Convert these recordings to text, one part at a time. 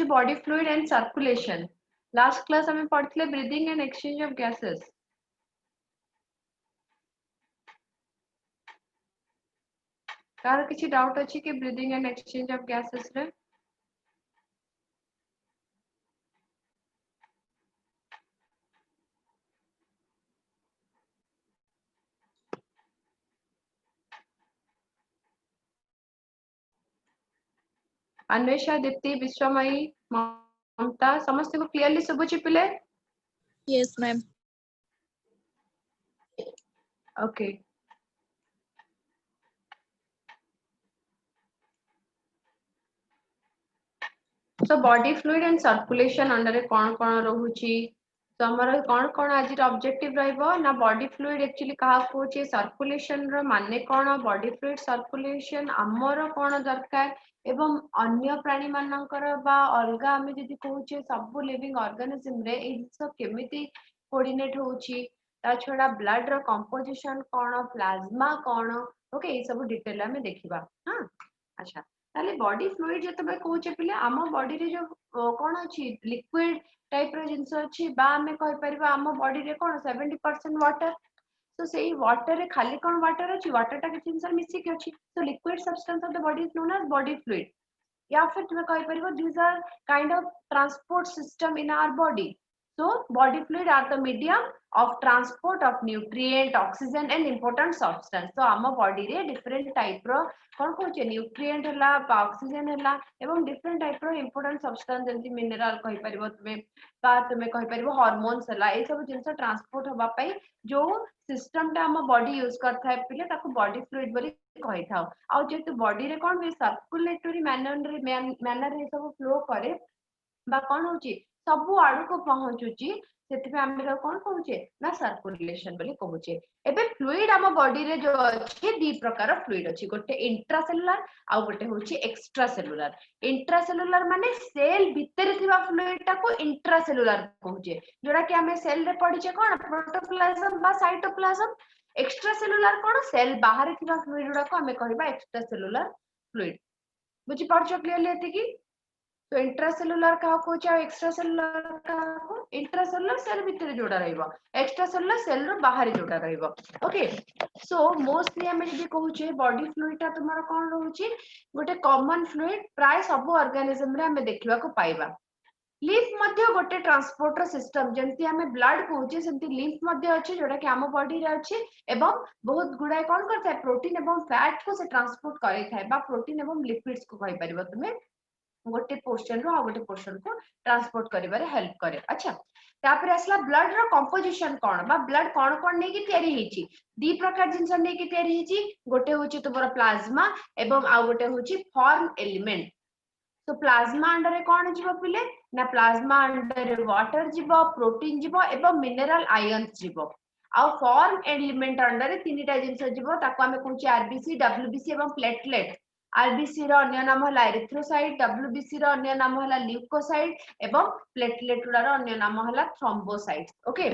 Body fluid and circulation last class हमें पढ़ते breathing and exchange of gases car किसी doubt अच्छी कि breathing and exchange of gases रे अन्वेषा दीप्ति विश्वमयी ममता समस्त को क्लियरली सुबुची पिले Yes, ma'am. Okay so body fluid and circulation under कौन कौन रोची तो हमर कौन आज ऑब्जेक्टिव रहइबो ना बॉडी फ्लूइड एक्चुअली कहा कोचे सर्कुलेशन रो माने कौन बॉडी फ्लूइड सर्कुलेशन हमर कौन दरकार एवं अन्य प्राणी मानकर बा अलगा हमें जदि कहूचे सब लिविंग ऑर्गेनिज्म रे ए सब केमिति कोऑर्डिनेट होची ता छडा ब्लड रो कंपोजिशन कौन प्लाज्मा कौन ओके ये सब डिटेल में देखिबा हां अच्छा ताले बॉडी फ्लूइड जतबे कहूचे पिले आम बॉडी रे जो कौन अछि लिक्विड टाइप रो जिंस अछि बा हमें कहि परिबा आम बॉडी रे कौन 70% वाटर तो सेही वाटर रे खाली कौन वाटर अछि वाटर टा के जिंस मिसी के अछि तो liquid substance of the body is known as body fluid या फिर तुम्हें कहि परिबो these are kind of transport system in our body so body fluid are the medium of transport of nutrient oxygen and important substance so आम body रे different type रो कौन कहूचे nutrient हला oxygen हला एवं डिफरेंट टाइप रो important substance जंती mineral कहि परिबो तुम्हें कहि परिबो hormones हला ए सब जिंस ट्रांसपोर्ट होबा पई जो सिस्टम टा हम बॉडी यूज करथा है पिले ताको बॉडी फ्लूइड बोली कहि थाओ आ जेतु बॉडी रे कोन सर्कुलेटरी मैनर रे सब फ्लो करे बा कोन होची सब आडू को पहुंचुची सेति पे हम कोन कहूचे ना सर्कुलेशन बोली कहूचे एबे फ्लूइड हम बॉडी रे जो अछि दी प्रकार फ्लूइड अछि गोटे इंट्रासेलुलर आ गोटे होची एक्स्ट्रासेलुलर इंट्रासेलुलर माने सेल भीतर थिबा फ्लूइड ता को इंट्रासेलुलर कहूचे जोडा कि हमें सेल रे पढिचे कोन प्रोटोप्लाज्म बा साइटोप्लाज्म एक्स्ट्रासेलुलर कोन सेल बाहर थिबा फ्लूइड गुडा को हमें कहबा एक्स्ट्रासेलुलर फ्लूइड बुझी पारछो क्लियरली एति की तो इंट्रासेलुलर का को चाहे एक्स्ट्रासेलुलर का को इंट्रासेलुलर सेल भीतर जोड़ा रहइबो एक्स्ट्रासेलुलर सेल रो बाहर जोड़ा रहइबो ओके सो मोस्टली हमें जदी कहूचे बॉडी फ्लूइड ता तुम्हारा कोन रहउची गोटे कॉमन फ्लूइड प्राय सब ऑर्गेनिज्म रे हमें देखिबा को पाइबा लिम्फ मध्य गोटे ट्रांसपोर्टर सिस्टम जंती हमें ब्लड कहूचे सेंती लिम्फ मध्य अछि जोडा कि हम बॉडी रे अछि एवं बहुत गुडा कोन करता है प्रोटीन एवं फैट को से ट्रांसपोर्ट करै थाए बा प्रोटीन एवं लिपिड्स को कहि परिबो तुमे गोटे पोर्शन रो आ गोटे पोर्शन को ट्रांसपोर्ट करिबारे हेल्प करे अच्छा तापर असला ब्लड रो कंपोजिशन कोन बा ब्लड कोन नै कि तयारी हिची दी प्रकार जिंस नै कि तयारी हिची गोटे होची तोमरा प्लाज्मा एवं आ गोटे होची फॉर्म एलिमेंट तो प्लाज्मा अंडर रे कोन जीवो पिले ना प्लाज्मा अंडर रे वाटर जीवो प्रोटीन जीवो एवं मिनरल आयन्स जीवो आ फॉर्म एलिमेंट अंडर रे तीनटा जिंस जीवो ताको हमें कहूची आरबीसी डब्ल्यूबीसी एवं प्लेटलेट आरबीसी रो अन्य नाम हला एरिथ्रोसाइट डब्ल्यूबीसी रो अन्य नाम हला ल्यूकोसाइट एवं प्लेटलेट रो अन्य नाम हला थ्रोम्बोसाइट ओके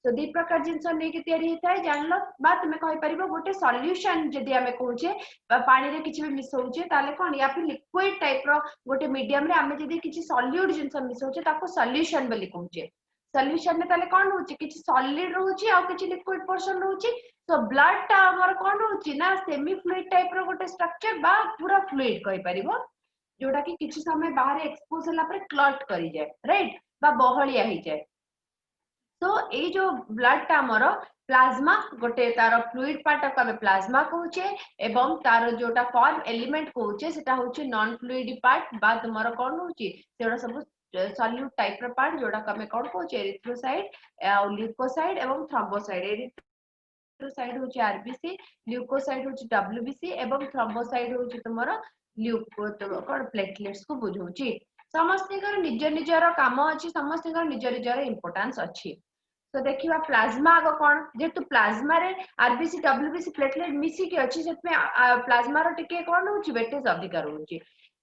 तो दी प्रकार जिंस नै कि तयारी हिताय जानलो बा तुमे कहि परिबो गोटे सॉल्यूशन जदी हमें कहूचे पानी रे किछि भी मिसौचे ताले कोन या फिर लिक्विड टाइप रो गोटे मीडियम रे हमें जदी किछि सॉल्यूट जिंस मिसौचे ताको सॉल्यूशन बोली कहूचे सॉल्यूशन में ताले कोन होची किछि सॉलिड रहउची आ किछि लिक्विड पोर्शन रहउची तो ब्लड ता हमर कोन रहउची ना सेमी फ्लूइड टाइप रो गोटे स्ट्रक्चर बा पूरा फ्लूइड कहि परिबो जोटा कि किछि समय बाहर एक्सपोज होला पर क्लॉट करि जाय राइट बा बहलिया ही जाय तो ए जो ब्लड ता हमर प्लाज्मा गोटे तार फ्लूइड पार्ट को हमें प्लाज्मा कहूचे एवं तार जोटा फॉर्म एलिमेंट कहूचे सेटा होची नॉन फ्लूइड पार्ट बा तुमरो कोन होची सेडा सब सॉल्यूट टाइप रो पार्ट जोटा हमें कोन कहूचे एरिथ्रोसाइट ल्यूकोसाइट एवं थ्रोम्बोसाइट एरिथ्रोसाइट होची आरबीसी ल्यूकोसाइट होची डब्ल्यूबीसी एवं थ्रोम्बोसाइट होची तुमरो ल्यूको तो कोन प्लेटलेट्स को बुझौची समस्त निज निजर काम अछि समस्त निज निजर इंपोर्टेंस अछि तो देखिबा प्लाज्मा आगो कोन जेतु प्लाज्मा रे आरबीसी डब्ल्यूबीसी प्लेटलेट मिसी के अछि सेत में प्लाज्मा रो टिके कोन होची वेटेज अधिक रहउची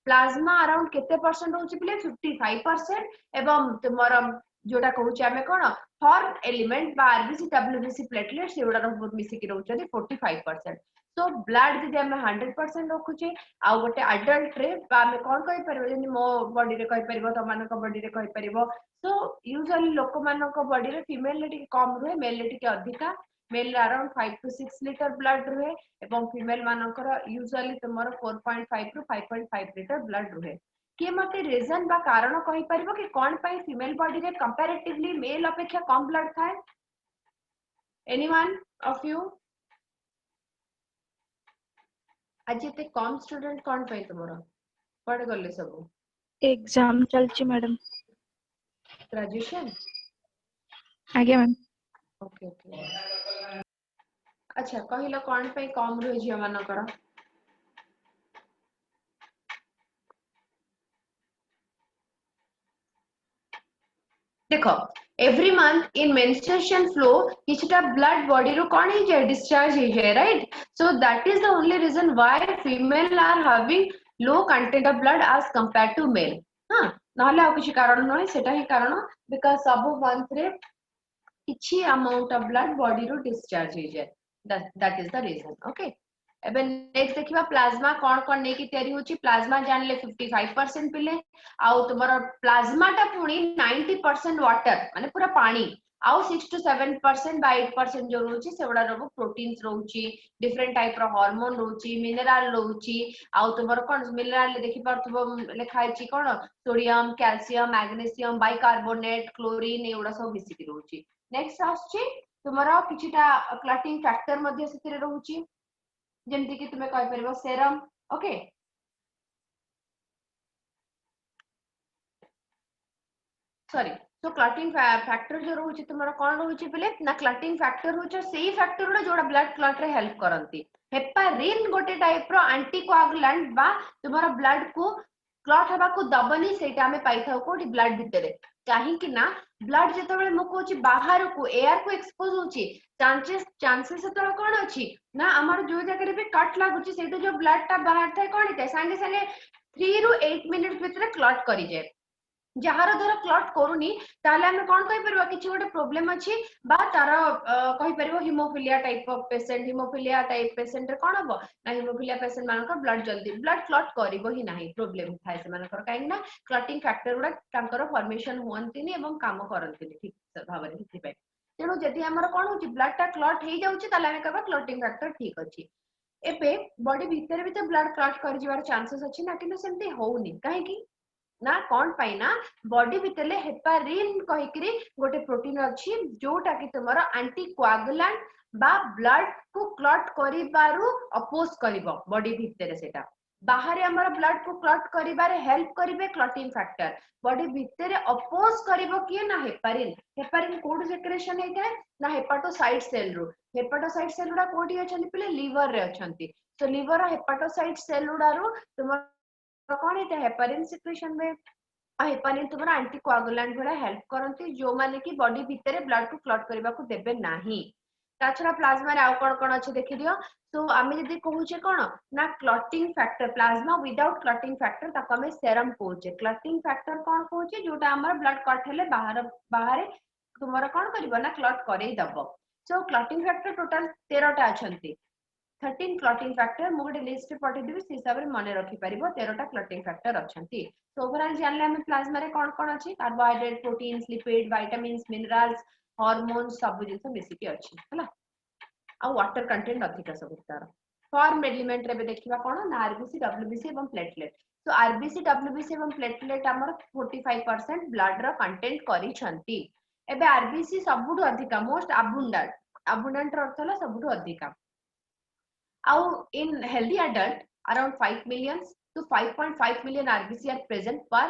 प्लाज्मा अराउंड केते परसेंट होची पिले 55% एवं तुमर जोटा कहूचे आमे कोन हॉर्न एलिमेंट बा आरबीसी डब्ल्यूबीसी प्लेटलेट सेउडा रो मिसी कि रहउछथि 45%। सो ब्लड जदि आमे 100% रखुचे आ गोटे अडल्ट रे बा आमे कोन कहि परबो जनि मो बॉडी रे कहि परबो तमान को बॉडी रे कहि परबो। सो यूजुअली लोक मान को बॉडी रे फीमेल रे कम रहे मेल रे अधिका male around 5 to 6 litre blood रहे एवं फीमेल मानकर यूजुअली तुमर 4.5 टू 5.5 लीटर ब्लड रहे। कि मते रीजन बा कारण कहि परबो कि कोन पई फीमेल बॉडी रे कंपैरेटिवली मेल अपेक्षा कम ब्लड थाए? Anyone of you? आज एते कम स्टूडेंट कोन पई तुमरो पढ़ गले सब? एग्जाम चलची मैडम। ग्रेजुएशन? आगे मैम। Okay okay. अच्छा कहिलो कोन पई कम रहे जियो मानकर? देखो every month in menstruation flow किछटा ब्लड बॉडी रो कोन हे जाय डिस्चार्ज हे जाय right. So that is the only reason why female are having low content of blood as compared to male. हां नहले आ किछ कारण नै सेटा ही कारण बिकॉज़ सब मंथ रे किछि अमाउंट ऑफ ब्लड बॉडी रो डिस्चार्ज हे जाय that is the reason. Okay एबे नेक्स्ट देखिबा प्लाज्मा कोन कोन नै कि तयारी होची। प्लाज्मा जानले 55% पिले आउ तुमरो प्लाज्मा टा पुनी 90% वाटर माने पूरा पानी आउ 6 to 7% by 8% जो रोची सेवडा रो प्रोटीन्स रोची डिफरेंट टाइप रो हार्मोन रोची मिनरल रोची आउ तुमरो कोन मिनरल देखि परथबो लिखाइ छी कोन sodium calcium magnesium bicarbonate chlorine एउडा सब मिसिक रोची। नेक्स्ट आछी तुमरो किछिटा क्लॉटिंग फैक्टर मध्ये सेतिरे रोची जेमति कि तुमे कहि परबो सेरम। ओके सॉरी तो क्लॉटिंग फैक्टर जो रोची तुमरो कोन रोची पले ना क्लॉटिंग फैक्टर रोची सेही फैक्टर रो जोडा ब्लड क्लॉट रे हेल्प करंती। हेपारिन गोटे टाइप रो एंटीकोआगुलेंट बा तुमरो ब्लड को क्लॉट हबा को दबनी सेटा हमें पाई थाउ कोठी ब्लड भितरे काहे कि ना ब्लड जेतबेले मु कोची बाहर को एयर को एक्सपोज होची चांसेस तो कोन अछि ना हमर जो जगह भी कट लागुची सेटा जो ब्लड ता बाहर थाए कोन थाए संगे संगे 3 ରୁ 8 मिनिट भितरे क्लॉट करी जाय। जहार द्वारा क्लॉट करूनी ताले हमें कोन कहि परबो किछि गोटे प्रॉब्लम अछि बा तार कहि परबो haemophilia type of patient haemophilia type patient रे कोन हबो ना हीमोफिलिया पेशेंट मानक ब्लड जल्दी ब्लड क्लॉट करिवो ही नाही प्रॉब्लम थाए से मानकर काहे ना क्लॉटिंग फैक्टर गुडा तांकर फॉर्मेशन होंतिनी एवं काम करंतिनी ठीक भाबरे हिथि पाए। तेनो जदि हमर कोन होची ब्लड टा क्लॉट हे जाउची ताले हमें कहबा क्लॉटिंग फैक्टर ठीक अछि। एबे बॉडी भीतर भी तो ब्लड क्लॉट कर जिवार चांसेस अछि ना कि सेमती होउनी काहे कि ना कौन पाई ना बॉडी भितरे हेपारिन कहिकरी गोटे प्रोटीन अछि जोटा कि तुमरो एंटीकोआगुलेंट बा ब्लड को क्लॉट करिबारु अपोज करिवो बॉडी भितरे सेटा बाहर हमर ब्लड को क्लॉट करिबारे हेल्प करिवे क्लॉटिंग फैक्टर बॉडी भितरे अपोज करिवो कि ना हेपारिन हेपारिन कोड सेक्रेशन हेते ना हेपाटोसाइट सेल रो हेपाटोसाइट सेल गुडा कोठी अछंती पले लिवर रे अछंती। सो लिवर हेपाटोसाइट सेल गुडा रो तुम कौन है हेपारिन सिक्रेशन में हेपारिन तुमरा एंटीकोआगुलेंट भला हेल्प करंती जो माने कि बॉडी भितरे ब्लड को क्लॉट करबा को देबे नाही। ताछरा प्लाज्मा रे आउ कोन अछि देखि दियो। तो आमे जदी कहूचे कोन ना clotting factor plasma without clotting factor ताको हमें सेरम कहूचे। क्लॉटिंग फैक्टर कोन कहूचे जोटा हमर ब्लड क्लॉट हेले बाहर तुमरा कोन करबो ना क्लॉट करेई दबो। सो क्लॉटिंग फैक्टर टोटल 13 टा अछंती 13 क्लॉटिंग फैक्टर मु गोटे लिस्ट पे पठे देबी से हिसाब रे माने रखि परिबो 13 टा क्लॉटिंग फैक्टर अछंती। तो ओवरऑल जानले हम प्लाज्मा रे कोन अछि carbohydrate proteins lipid vitamins minerals hormones सब जिंस मिसी के अछि हला आ वाटर कंटेंट अधिक सब तार फॉर्म एलिमेंट रे बे देखिबा कोन ना आरबीसी डब्ल्यूबीसी एवं प्लेटलेट। तो आरबीसी डब्ल्यूबीसी एवं प्लेटलेट हमर 45% ब्लड रो कंटेंट करी छंती। एबे आरबीसी सबुठु अधिक मोस्ट अबुंडेंट रो अर्थ हला सबुठु अधिक Now, in healthy adult, around 5 million to 5.5 million RBC are present per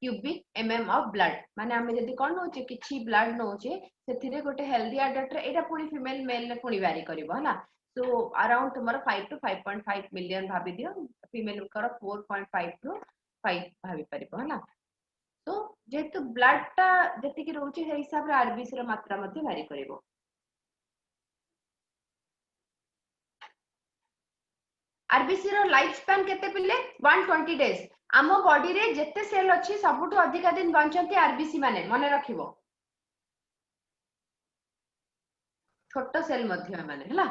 cubic mm of blood. माने हमें जदी कोन होचे किछि ब्लड नोचे सेथिरे गोटे हेल्दी अडल्ट रे एटा पुनी फीमेल मेल ने पुनी वेरी करबो हला। सो अराउंड तुम्हारा 5 to 5.5 मिलियन भाबी दियो फीमेल कर 4.5 to 5 भाबी परिबो हला। तो जेतु ब्लड टा जति कि रोचे हे हिसाब रे आरबीसी रो मात्रा मध्ये वेरी करबो। आरबीसी रो लाइफ स्पैन केते पिले 120 डेज आम बॉडी रे जेते सेल अछि सबुठु अधिक दिन बंचंती आरबीसी माने मने रखिबो छोट सेल मध्य माने हला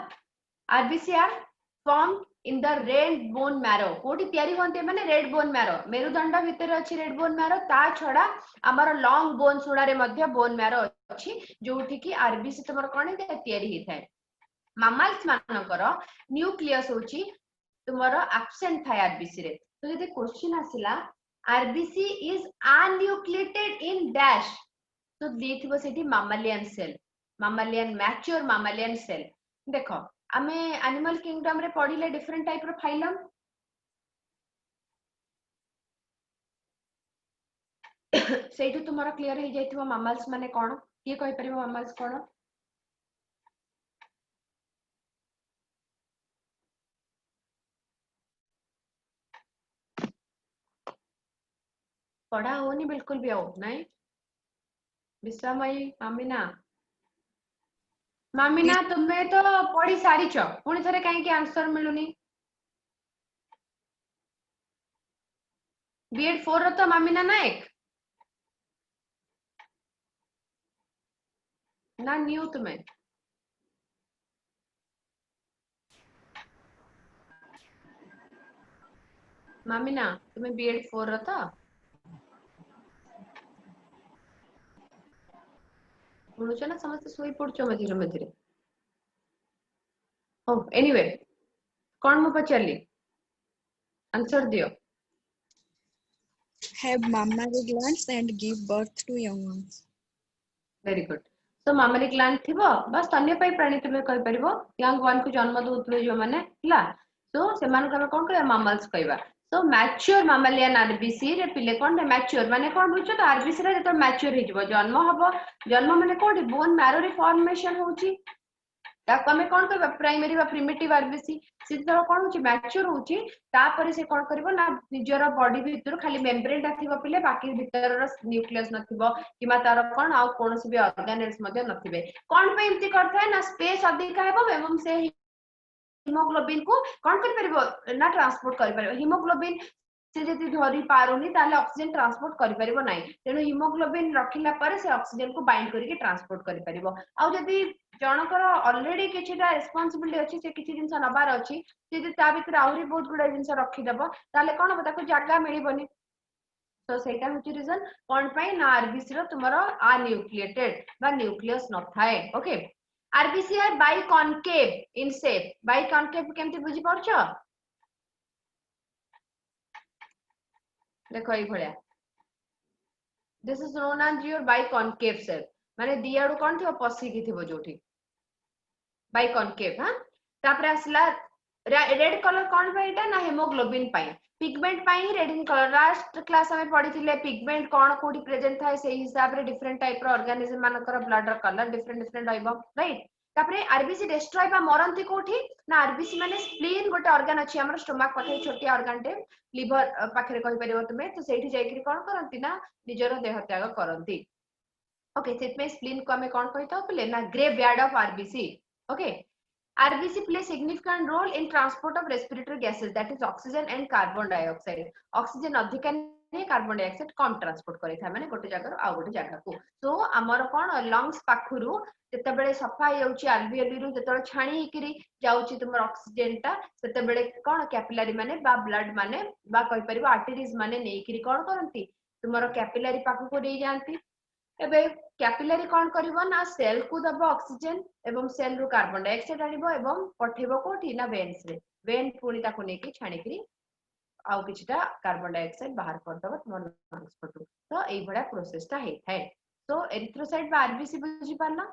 RBC are form in the red bone marrow कोठी तयारी होंते माने रेड बोन मैरो मेरुदंड भितर अछि रेड बोन मैरो ता छडा हमर लॉन्ग बोन सुडा रे मध्य बोन मैरो अछि जोठी की आरबीसी तमर कोने तयारी हि थाए मामल्स मानकर न्यूक्लियस होची तुम्हारा एब्सेंट था आरबीसी रे तो यदि क्वेश्चन आसिला RBC is anucleated in dash तो देखिबो सेठी mammalian cell mammalian mature mammalian cell देखो आमे एनिमल किंगडम रे पढिले डिफरेंट टाइप रो फाइलम सेठू तुम्हारा क्लियर हो जाइथिबो मामल्स माने कोन के कहि परिबो मामल्स कोन पढ़ा होनी बिल्कुल भी आओ नहीं विश्वामयी मामिना तुम्हें तो पढ़ी सारीच पुणी थे कहीं आंसर मिलूनी बीएड 4 तो मामिना नायक ना न्यू तुम्हें मामिना तुम्हें बीएड 4 तो शुणुच ना समस्त सोई पड़छ मझिरे मझिरे ओ एनीवे कौन मु पचारली आंसर दियो have mammary glands and give birth to young ones. Very good तो मामरी ग्लैंड थिबो बस स्तन्यपायी प्राणी तुमे कहि परिबो यंग वन को जन्म दोउतले जो माने हला तो सेमान का कोन कहबा मामल्स कहबा तो मैच्योर मामालियन आरबीसी रे पिले कोन मैच्योर माने कोन बुझो तो आरबीसी रे तो मैच्योर हे जिवो जन्म हबो जन्म माने कोन बोन मैरो रे फॉर्मेशन होची ताको हमें कोन कहबा प्राइमरी बा प्रिमिटिव आरबीसी सिद्धर कोन होची मैच्योर होची तापरे से कोन करबो ना निजर बॉडी भीतर खाली मेम्ब्रेन ता थिबो पिले बाकी भीतर रो न्यूक्लियस नथिबो किमा तार कोन आ कोनोसी भी ऑर्गेनेल्स मध्ये नथिबे कोन पे इम्ति करथाय ना स्पेस अधिक हेबो एवं से हिमोग्लोबिन को कोन कर परबो ना ट्रांसपोर्ट कर परबो हिमोग्लोबिन से जति धरि पारुनी ताले ऑक्सीजन ट्रांसपोर्ट करि परिबो नै तेनु हिमोग्लोबिन रखिला पर से ऑक्सीजन को बाइंड करिके ट्रांसपोर्ट करि परिबो आ जति जनकर ऑलरेडी किछिटा रिस्पांसिबिलिटी अछि से किछि दिन नबार अछि जे ता भीतर आउरी बहुत गुडा जिंस रखि देबो ताले कोन हो ताको जागा मिलिबोनी तो सेटा होची रीजन कोन पई ना आरबीसी रो तुमरो अन्यूक्लिएटेड बा न्यूक्लियस न थाए okay RBC are biconcave in shape biconcave केमति बुझी पड़छो देखो ई भलिया this is known as your biconcave shape माने दियाडू कोन थिबो पसी की थिबो जोठी बाइकॉनकेव हां तापर आसला रेड कलर कोन पे एटा ना haemoglobin pi pigment pi red in colour last class में पढ़ी थिले पिगमेंट कोन कोठी प्रेजेंट थाए से हिसाब रे डिफरेंट टाइप रो ऑर्गेनिज्म मानकर ब्लड रो कलर डिफरेंट डिफरेंट होइबो राइट तापरे आरबीसी डिस्ट्रॉय बा मरंती कोठी ना आरबीसी माने स्प्लीन गोटे ऑर्गन अछि हमर स्टमक पाखे छोटी ऑर्गन टे लिवर पाखे कहि परिबो तुमे तो सेठी जाई कि कोन करंती ना निजरो देह त्याग करंती ओके सेट में स्प्लीन को हमें कोन कहितो पले ना graveyard of RBC okay RBC play significant role in transport of respiratory gases that is oxygen and carbon dioxide. Oxygen अधिका ने कार्बन डाइऑक्साइड कम ट्रांसपोर्ट करै था माने गोटे जगह आ गोटे जगह को तो हमर कोन लंग्स पाखुरु जते बेले सफा होउची आल्वियोली रु जते छाणी हिकरी जाउची तुमर ऑक्सीजन ता सेते बेले कोन कैपिलरी माने बा ब्लड माने बा कहि परिबो आर्टरीज माने नेकिरी कोन करंती तुमर कैपिलरी पाखु को दे जानती एबे कैपिलरी कोन करिवो ना सेल को दबो ऑक्सीजन एवं सेल रु कार्बन डाइऑक्साइड आनिबो एवं पठेबो कोठी ना वेन्स रे वेन पुणी ताको नेकी छाणीकरी आउ किछटा कार्बन डाइऑक्साइड बाहर कर दबो तुम लंग्स पटु तो एई बडा प्रोसेस ता हे थाए तो एरिथ्रोसाइट बा आरबीसी बुझी पारना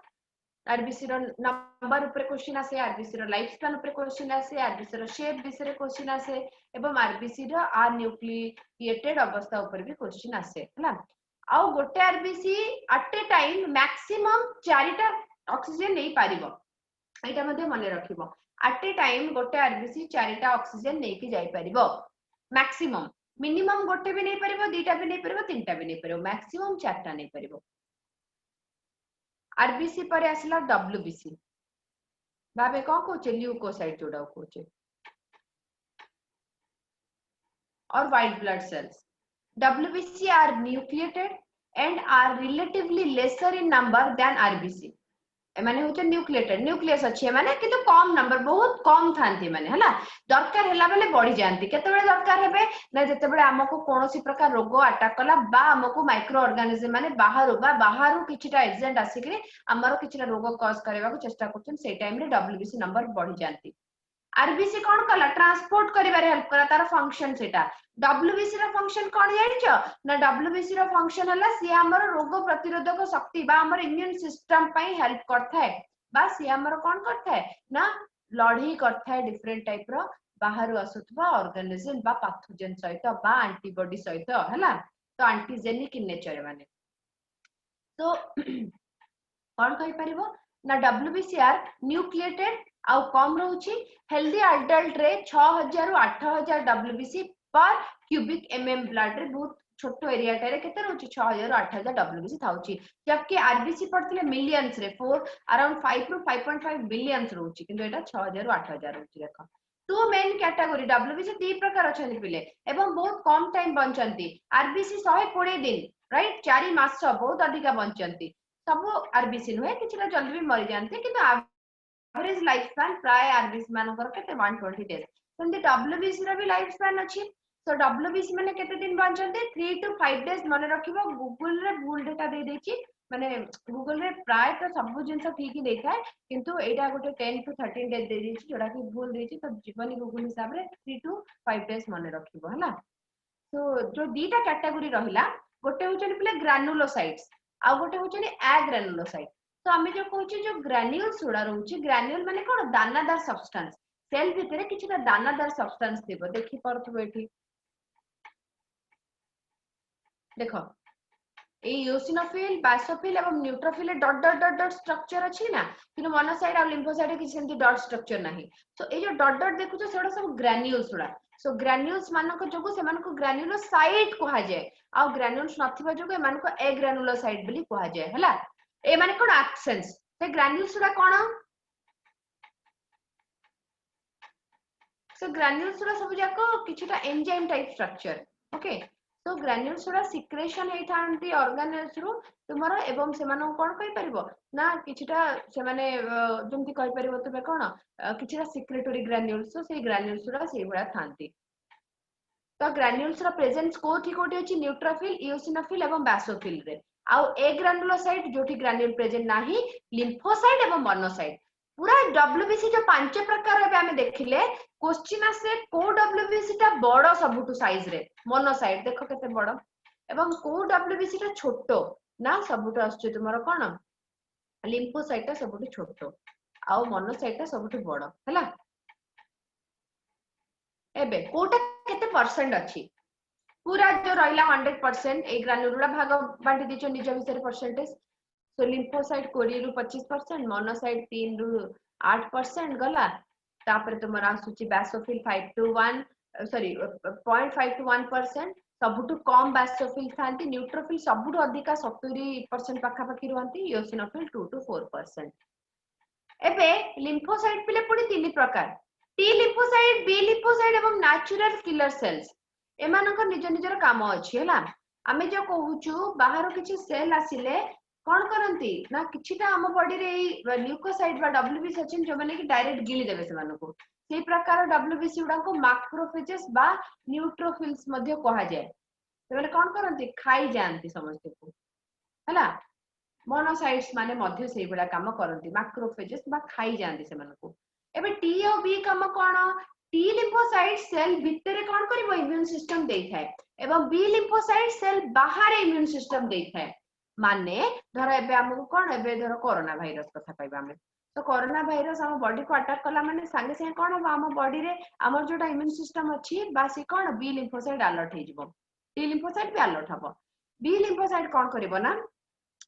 आरबीसी रो नंबर ऊपर क्वेश्चन आसे आरबीसी रो लाइफ स्पैन ऊपर क्वेश्चन आसे आरबीसी रो शेप विषय क्वेश्चन आसे एवं आरबीसी रो अन्यूक्लिएटेड अवस्था ऊपर भी क्वेश्चन आसे हला आउ गोटे RBC at a time maximum 4टा ऑक्सीजन नै पारिबो एटा मध्ये मने रखिबो एट ए टाइम गोटे आरबीसी 4टा ऑक्सीजन नै कि जाई परिबो मैक्सिमम मिनिमम गोटे भी नै परिबो दीटा भी नै परिबो तीनटा भी नै परिबो मैक्सिमम 4टा नै परिबो आरबीसी पर आसला डब्ल्यूबीसी भाबे कोन कोचे ल्यूकोसाइट जोडा कोचे or white blood cells. WBC are nucleated and are relatively lesser in number than RBC. एमाने होचे न्यूक्लिएटेड न्यूक्लियस अछि एमाने किंतु कम नंबर बहुत कम थांती माने हला दरकार हैला बेले बढ़ी जानती केते बेले दरकार हेबे ना जते बेले हमको कोनोसी प्रकार रोग अटैक कला बा हमको माइक्रो ऑर्गेनिज्म माने बाहरु किछिटा एजेंट आसिकरी हमरो किछिटा रोग कॉज करबा को चेष्टा करछन सेई टाइम रे डब्ल्यूबीसी नंबर बढ़ी जानती आरबीसी कोन कला ट्रांसपोर्ट करिबारे हेल्प करा तार फंक्शन सेटा डब्ल्यूबीसी रो फंक्शन कोन जानिचो ना डब्ल्यूबीसी रो फंक्शन हला सी हमर रोग प्रतिरोधक शक्ति बा हमर इम्यून सिस्टम पई हेल्प करथाय बा सी हमर कोन करथाय ना लढई करथाय डिफरेंट टाइप रो बाहरु आसुतबा ऑर्गेनिज्म बा पैथोजन सहित बा एंटीबॉडी सहित हला तो एंटीजेनिक इन नेचर माने तो कोन कहि परिबो ना डब्ल्यूबीसीआर न्यूक्लिएटेड आउ कम रहउची हेल्दी अडल्ट रे 6000 रु 8000 डब्ल्यूबीसी पर क्यूबिक एमएम ब्लड रे बहुत छोटो एरिया टारे केते रहउची 6000 रु 8000 डब्ल्यूबीसी थाउची जबकि आरबीसी पड़थिले मिलियंस रे 4 अराउंड 5 रु 5.5 बिलियंस रहउची किंतु एटा 6000 रु 8000 रहउची देखो टू मेन कैटेगरी डब्ल्यूबीसी दी प्रकार अछन पिले एवं बहुत कम टाइम बंचंती आरबीसी 120 दिन राइट 4 मास बहुत अधिका बंचंती सब आरबीसी नुहे किछिला जल्दी भी मरि जानते किंतु एवरेज लाइफ स्पैन प्राय आरबीसी मानकर केते 120 डेज सेंती डब्ल्यूबीसी रा भी लाइफ स्पैन अछि तो डब्ल्यूबीसी माने केते दिन बंचंते 3 to 5 डेज माने रखिबो गूगल रे भूल डेटा दे देछि माने गूगल रे प्राय तो सब जिंस ठीक ही देखाय किंतु एटा गोटे 10 to 13 डेज दे देछि जोडा कि भूल देछि तो जीवनी गूगल हिसाब रे 3 to 5 डेज माने रखिबो हला तो जो दीटा कैटेगरी रहिला गोटे होचन पिले ग्रानुलोसाइट्स आ गोटे होचन एग्रानुलोसाइट तो आमे जो कहूची जो ग्रान्यूल्स उडा रहउची ग्रान्यूल माने कोन दानादार सब्सटेंस सेल भितरे किछिटा दानादार सब्सटेंस देबो देखि परथबो एठी देखो ए इओसिनोफिल बासोफिल एवं neutrophil dot dot dot dot structure अछि ना किनु मोनोसाइट और लिम्फोसाइट कि सेंती डॉट स्ट्रक्चर नाही तो ए जो डॉट डॉट देखुछो सेडा सब ग्रान्यूल्स उडा सो ग्रान्यूल्स मानको जोगु से मानको ग्रान्युलोसाइट कहा जाय आ ग्रान्यूल्स नथिबा जोगु मानको एग्रानुलोसाइट बोली कहा जाय हला ए माने कोन एक्सेंस से ग्रान्यूल्स उडा कोन सो ग्रान्यूल्स उडा सब जाको किछटा एंजाइम टाइप स्ट्रक्चर ओके तो ग्रान्यूल्स उडा सिक्रेशन हे थांती ऑर्गेनेल्स रु तुमरो एवं से मानो कोन कहि परिबो ना किछटा से माने जंती कहि परिबो तबे कोन किछटा सिक्रेटरी ग्रान्यूल्स तो से ग्रान्यूल्स उडा से बडा थांती तो ग्रान्यूल्स रा प्रेजेंस कोठी कोठी अछि न्यूट्रोफिल इओसिनोफिल एवं बासोफिल रे आउ एग्रानुलोसाइट जोठी ग्रान्यूल प्रेजेंट नाही लिम्फोसाइट एवं मोनोसाइट पूरा डब्ल्यूबीसी जो पांच प्रकार है हमें देखिले क्वेश्चन आसे को डब्ल्यूबीसी टा बड़ सबुटु साइज रे मोनोसाइट देखो केते बड़ एवं को डब्ल्यूबीसी टा छोटो ना सबुटु आछे तुमरो कोन लिम्फोसाइट टा सबुटु छोटो आउ मोनोसाइट टा सबुटु बड़ हैला एबे कोटा केते परसेंट अछि पूरा जो रहिला 100% ए ग्रानुलुला भाग बांटी दिचो निज विषय परसेंटेज सो लिम्फोसाइट 20 रु 25% मोनोसाइट 3 रु 8% गला तापर तुमरा आसुची बासोफिल 5 to 1 सॉरी 0.5 to 1% सबुटु कम बासोफिल थांती न्यूट्रोफिल सबुटु अधिका 70% पाखा पाखी रहंती इओसिनोफिल 2 to 4% एबे लिम्फोसाइट पिले पुडी तीन प्रकार टी लिम्फोसाइट बी लिम्फोसाइट एवं नेचुरल किलर सेल्स एमानक निज निजर काम अछि हला आमे जो कहूचु बाहर किछि सेल आसिले कोन करंती ना किछिटा हम बॉडी रे ल्यूकोसाइट बा डब्ल्यूबीसी अछि जो माने कि डायरेक्ट गिली देबे से मानको सेही प्रकार डब्ल्यूबीसी उडा को मैक्रोफेजेस बा न्यूट्रोफिल्स मध्ये कहा जाय से माने कोन करंती खाई जानती समझते को हला मोनोसाइट्स माने मध्ये सेही बडा काम करंती मैक्रोफेजेस बा खाई जानती से मानको एबे टी और बी काम कोन टी लिम्फोसाइट सेल भितरे कोन करिवो इम्यून सिस्टम देखाय एवं बी लिम्फोसाइट सेल बाहर इम्यून सिस्टम देखाय माने धर एबे हमहु कोन एबे धर कोरोना वायरस कथा कहबा हम तो कोरोना वायरस हम बॉडी को अटैक कला माने संगे संगे कोन हो हम बॉडी रे हमर जोटा इम्यून सिस्टम अछि बासी कोन बी लिम्फोसाइट अलर्ट हे जिवो टी लिम्फोसाइट भी अलर्ट हबो बी लिम्फोसाइट कोन करिवो ना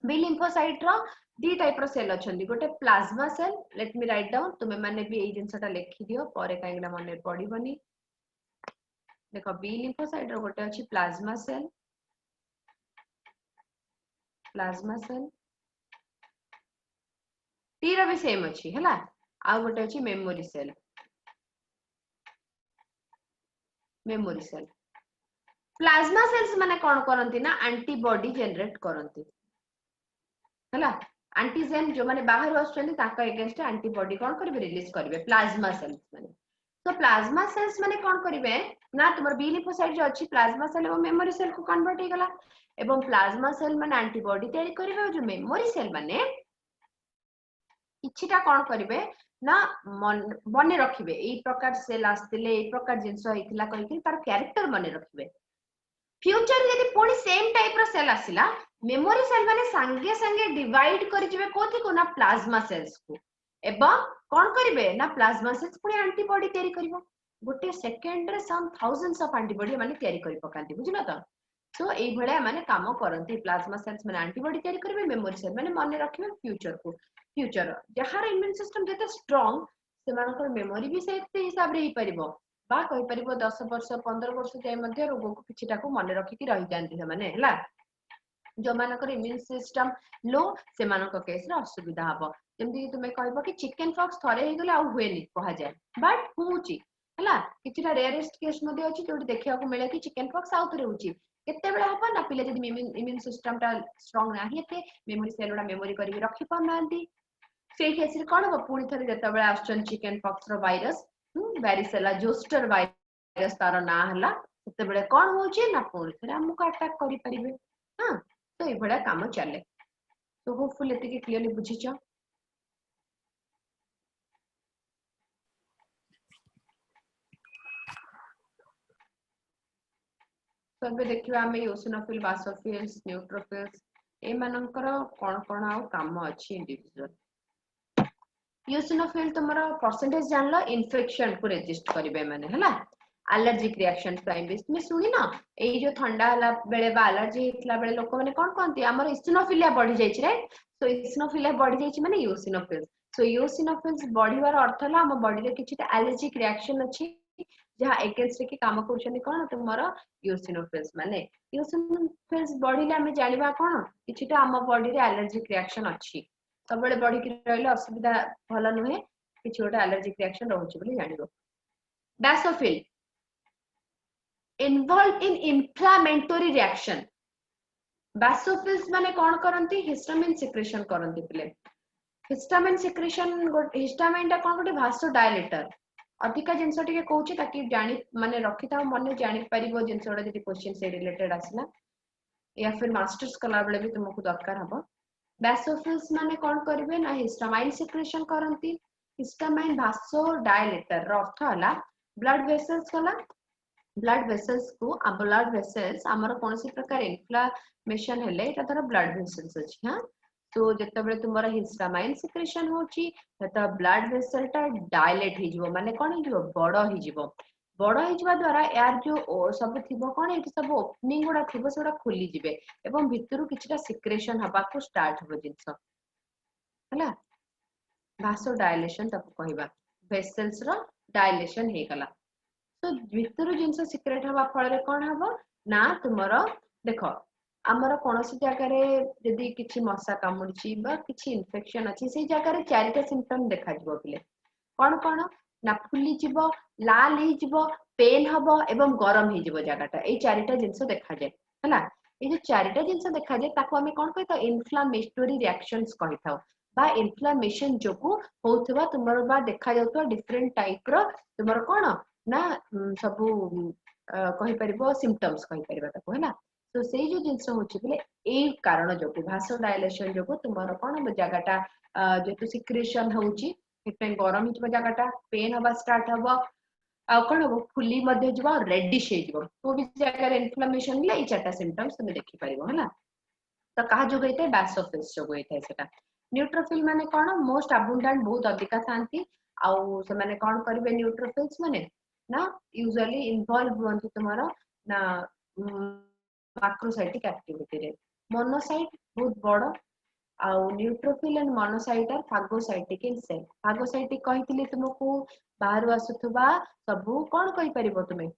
बी लिम्फोसाइट रो दी टाइप रो सेल अछंदी गोटे plasma cell let me write down तुमे माने भी एई जिंसटा लिखि दियो परे काइना मने पडिबनी देखो बी लिम्फोसाइट रो गोटे अछि प्लाज्मा सेल टी रो भी सेम अछि हला आ गोटे अछि मेमोरी सेल प्लाज्मा सेल्स माने कौन करंती ना एंटीबॉडी जनरेट करंती हला एंटीजेन जो माने बाहर आछन ताका अगेंस्ट एंटीबॉडी कौन करिवे रिलीज करिवे प्लाज्मा सेल्स माने तो प्लाज्मा सेल्स माने कौन करिवे ना तुमर बी लिम्फोसाइट जो अछि प्लाज्मा सेल और मेमोरी सेल को कन्वर्ट हे गला एवं प्लाज्मा सेल माने एंटीबॉडी तैयारी करिवे जो मेमोरी सेल माने किछिटा कौन करिवे ना बने रखिबे एई प्रकार सेल आस्तिले एई प्रकार जिंस होइतिला कहि तार कैरेक्टर बने रखिबे फ्यूचर यदि पुणी सेम टाइप रो सेल आसिला मेमोरी सेल माने संगे संगे डिवाइड करि जिवे कोथि को ना प्लाज्मा सेल्स को एवं कोन करिवे ना प्लाज्मा सेल्स पुणी एंटीबॉडी तैयारी करिवो गोटे सेकेंड रे सम थाउजेंड्स ऑफ एंटीबॉडी माने तैयारी करि पकांती बुझिलो त सो एई भळे माने काम करंती प्लाज्मा सेल्स माने एंटीबॉडी तैयारी करिवे मेमोरी सेल माने मने रखिबे फ्यूचर को फ्यूचर जहार इम्यून सिस्टम जते स्ट्रांग सेमानकर मेमोरी भी से हिसाब रे ही परिबो बा कहि परिबो 10 वर्ष 15 वर्ष जाय मध्ये रोग को किछिटा को मने रखि रहि जानती से माने हला जो मानकर इम्यून सिस्टम लो से मानक केस रे असुविधा हबो जेमति तुमे कहबो कि चिकन पॉक्स थरे हे गेले आ हुएनी कहा जाय बट होउची हला किछिटा रेयरेस्ट केस मध्ये अछि जोटी देखिया को मिले कि चिकन पॉक्स आउट रे होउची केते बेला हबो ना पिले जदि इम्यून सिस्टम ता स्ट्रांग नाही हेते मेमोरी सेल उडा मेमोरी करि रखि पानांती से केस रे कोन हो पुणी थरे जते बेला आछन चिकन पॉक्स रो वायरस वारिसेला जोस्टर वायरस तार ना हला सेते बेले कोन होउची ना पुणी थरे हमको अटैक करि परिबे हां तो ए बडा काम चले तो होपफुल एते के क्लियरली बुझिछ तबे देखिबा हम इओसिनोफिल बासोफिल्स न्यूट्रोफिल्स ए मानकर कोन आ काम अछि इंडिविजुअल इओसिनोफिल तुमरा परसेंटेज जानलो इन्फेक्शन को रेजिस्ट करिवे माने हला एलर्जिक रिएक्शन प्राइम बेस में सुनी ना ए जो ठंडा हला बेले बा एलर्जी हितला बेले लोक माने कोन कोनती हमर इओसिनोफिलिया बढ़ी जाय छै राइट सो इओसिनोफिलिया बढ़ी जाय छै माने इओसिनोफिल्स सो इओसिनोफिल्स बढ़ीवार अर्थ हला हम बॉडी रे किछिटा एलर्जिक रिएक्शन अछि जहा एगेंस्ट के काम करछनी कोन तुमरो इओसिनोफिल्स माने इओसिनोफिल्स बढ़ीले हम जानिबा कोन किछिटा हम बॉडी रे एलर्जिक रिएक्शन अछि सब बेले बॉडी के रहले असुविधा भला नहे किछि गोटा एलर्जिक रिएक्शन रहउछि बोली जानिबो बासोफिल involved in inflammatory reaction basophils माने कोन करंती हिस्टामिन सिक्रेशन करंती पिले हिस्टामिन सिक्रेशन हिस्टामिन ता कोन गोटे भासो डायलेटर अधिका जिंस टिके कहूची ताकि जानि माने रखिता मने जानि परिबो जिंस ओडा जदि क्वेश्चन से रिलेटेड आसला या फिर मास्टर्स कला बेले भी तुमको दरकार हबो basophils माने कोन करिवे ना हिस्टामाइन सिक्रेशन करंती हिस्टामाइन भासो डायलेटर रो अर्थ हला ब्लड वेसल्स कला ब्लड वेसल्स को आ ब्लड वेसल्स हमर कोनसी प्रकार इन्फ्लेमेशन हेले एटा तर ब्लड वेसल्स अछि हां तो जत्ते बेले तुमरा हिस्टामाइन सिक्रेशन होची त ब्लड वेसल ता डायलेट हि जिवो माने कोन हि जिवो बडो हि जिवो द्वारा यार जो सब थिबो कोन एठी सब ओपनिंग गुडा थिबो सेडा खुली जिवे एवं भितरु किछटा सिक्रेशन हबा को स्टार्ट हो जिंस हला भासो डायलेशन तक कहबा वेसल्स रो डायलेशन हे गला तो भितरु जिंस सिक्रेट हबा फल रे कोन हबो ना तुमरो देखो आमर कोनोसी जगह रे यदि किछि मशा कामुडछि बा किछि इन्फेक्शन अछि सेई जगह रे चारिटा सिम्पटम देखा जिवो पिले कोन कोन ना फुली जिवो लाल हि जिवो पेन हबो एवं गरम हि जिवो जगहटा एई चारिटा जिंस देखा जाय हला ए जो चारिटा जिंस देखा जाय ताको हमें कोन कहता इन्फ्लेमेटरी रिएक्शंस कहताओ बा इन्फ्लेमेशन जोगु होथबा तुमरो बा देखा जाउतो डिफरेंट टाइप रो तुमरो कोन ना सबु कहि परिबो सिम्पटम्स कहि परिबा ताको हला तो सेई जो जिंस होछि बले ए कारण जोगु भासो डायलेशन जोगु तुमरो कोन जगहटा जेतु सिक्रेशन होछि एते गरम हितबा जगहटा पेन हबा स्टार्ट हबो आ कोन हबो फुली मध्ये जिवो रेडिश हे जिवो तो भी जगह इन्फ्लेमेशन ले ए चारटा सिम्पटम्स तुमे देखि परिबो हला तो कहा जो गइते बासोफिल्स जो गइते सेटा न्यूट्रोफिल माने कोन मोस्ट अबंडेंट बहुत अधिका थांती आउ से माने कोन करिवे न्यूट्रोफिल्स माने ना यूजुअली इन्वॉल्व होंती तुम्हारा ना मैक्रोसाइटिक एक्टिविटी रे मोनोसाइट बहुत बड़ आउ neutrophil and monocyte are phagocytic in cell phagocytic कहितली तुमको बाहर आसुथबा सबु कोन कहि परिबो तुमे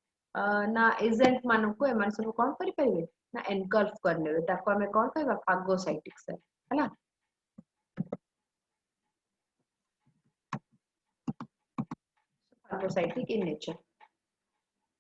ना एजेंट मानको एमान सब कोन करि परिबे ना एनगल्फ करनेबे ताको हमें कोन कहबा फागोसाइटिक सेल हला फागोसाइटिक इन नेचर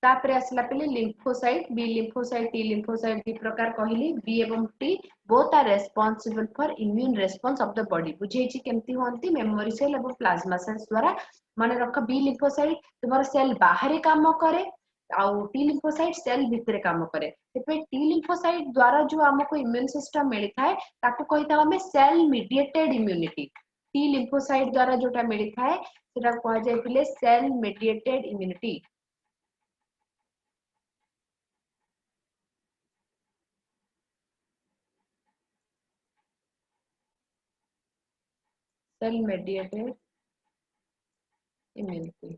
तापरे आसला पले lymphocyte B lymphocyte T lymphocyte दी प्रकार कहली बी एवं T both are responsible for immune response of the body बुझे छी केमती होंती मेमोरी सेल एवं प्लाज्मा सेल्स द्वारा माने रख बी लिम्फोसाइट तुम्हारा सेल बाहर काम करे आउ टी लिम्फोसाइट सेल भितर काम करे तेपे टी लिम्फोसाइट द्वारा जो हमको इम्यून सिस्टम मिली थाए ताकू कहिता हमें cell mediated immunity T lymphocyte द्वारा जोटा मिली थाए सेटा कह जाय पिले cell mediated immunity cell mediated immunity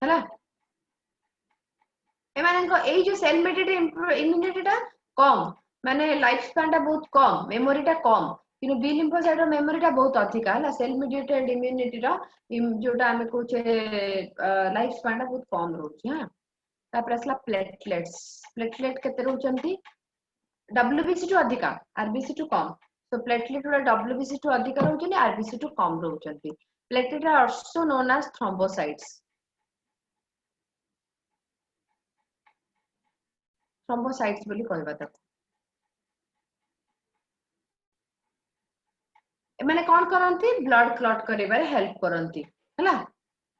हैला एमानक एई जो सेल मेडिएटेड इम्यूनिटी टा कम माने लाइफ स्पैन टा बहुत कम मेमोरी टा कम किनु बी लिम्फोसाइट रो मेमोरी टा बहुत अधिक हैला सेल मेडिएटेड इम्यूनिटी रो जोटा हमें कहूचे लाइफ स्पैन टा बहुत कम रहउची हां तापर असला प्लेटलेट्स प्लेटलेट केते रहउचंती डब्ल्यूबीसी टू अधिका आरबीसी टू कम तो प्लेटलेट रो डब्ल्यूबीसी टू अधिका रहउचंती आरबीसी टू कम रहउचंती platelet are also known as thrombocytes thrombocytes बोली कहबा ताको एमाने कोन करंती ब्लड क्लॉट करिबारे हेल्प करंती हैला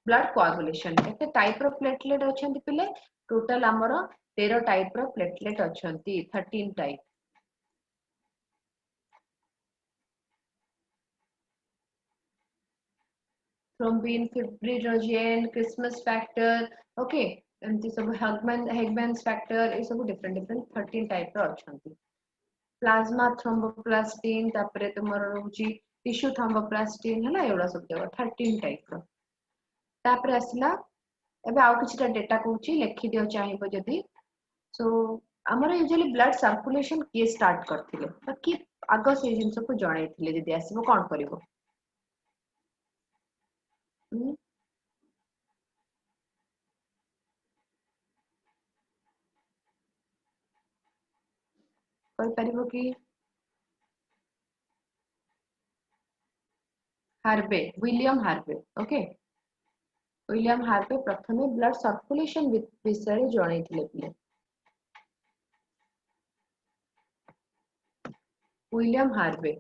ब्लड कोआगुलेशन केते टाइप रो प्लेटलेट अछंती पिले टोटल हमर 13 टाइप रो प्लेटलेट अछंती 13 type thrombin fibrinogen Christmas factor okay एमती सब हेगमैन्स फैक्टर ए सब डिफरेंट 13 टाइप रो अछंती प्लाज्मा थ्रोम्बोप्लास्टिन तापरे तुमर रहउची टिश्यू थ्रोम्बोप्लास्टिन हैला एवडा सब जगह 13 टाइप रो तापरे आसला एबे आउ किछटा डेटा कहूची लेखि दियो चाहिबो जदी सो हमर यूजुअली ब्लड सर्कुलेशन के स्टार्ट करथिले बाकी आगो से जिंस को जणाइथिले जदी आसीबो कोन करिवो कहि परिबो कि Harvey William Harvey okay William Harvey प्रथमे ब्लड सर्कुलेशन विषय जणाइथिले पिले विलियम हार्वे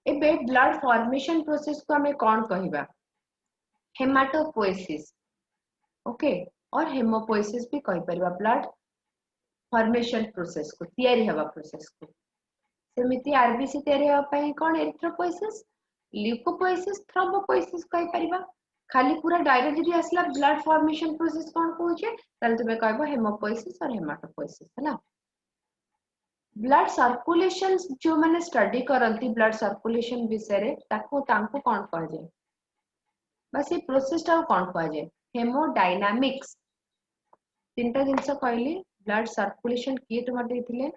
एबे ब्लड फॉर्मेशन प्रोसेस को हमें कौन कहिबा हेमाटोपोएसिस ओके और हेमोपोएसिस भी कहि परिबा ब्लड फॉर्मेशन प्रोसेस को तयारी हवा प्रोसेस को सेमिति आरबीसी तयारी हवा पई कोन एरिथ्रोपोएसिस ल्यूकोपोएसिस थ्रोम्बोपोएसिस कहि परिबा खाली पूरा डायरेक्ट जदी असला ब्लड फॉर्मेशन प्रोसेस कोन कहूचे ताले तबे कहबो हेमोपोएसिस और हेमाटोपोएसिस हैला ब्लड सर्कुलेशन जो माने स्टडी करंती ब्लड सर्कुलेशन विषय रे ताको तांको कोन कह जाय बस ये प्रोसेस टा कोन कह जाय हेमोडायनामिक्स तीनटा जिंस कहली ब्लड सर्कुलेशन किए तुम देथिले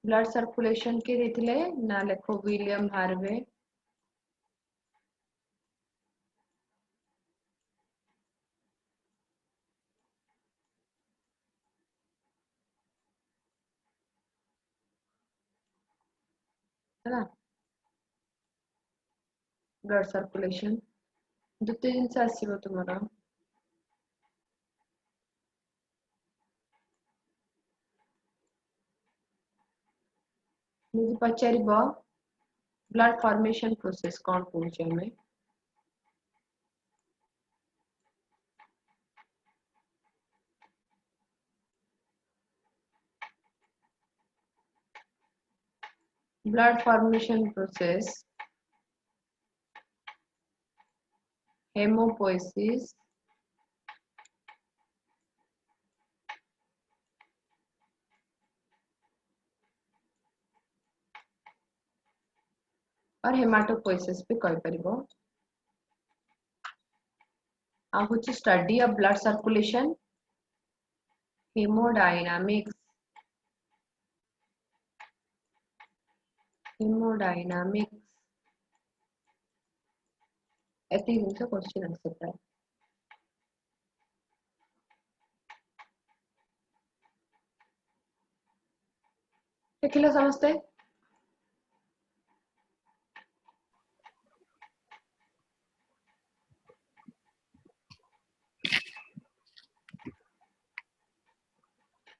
ब्लड सर्कुलेशन के देथिले ना लेखो विलियम हार्वे है ब्लड सर्कुलेशन द्वितीय जिनस आसीबो तुमरा निजि पचारिबो ब्लड फॉर्मेशन प्रोसेस कोन कहूचे हमें blood formation process hemopoiesis और हेमाटोपोइसिस भी कहि परिबो आ होची study of blood circulation haemodynamics एति जिंस क्वेश्चन आंसर प्राय देखिलो समझते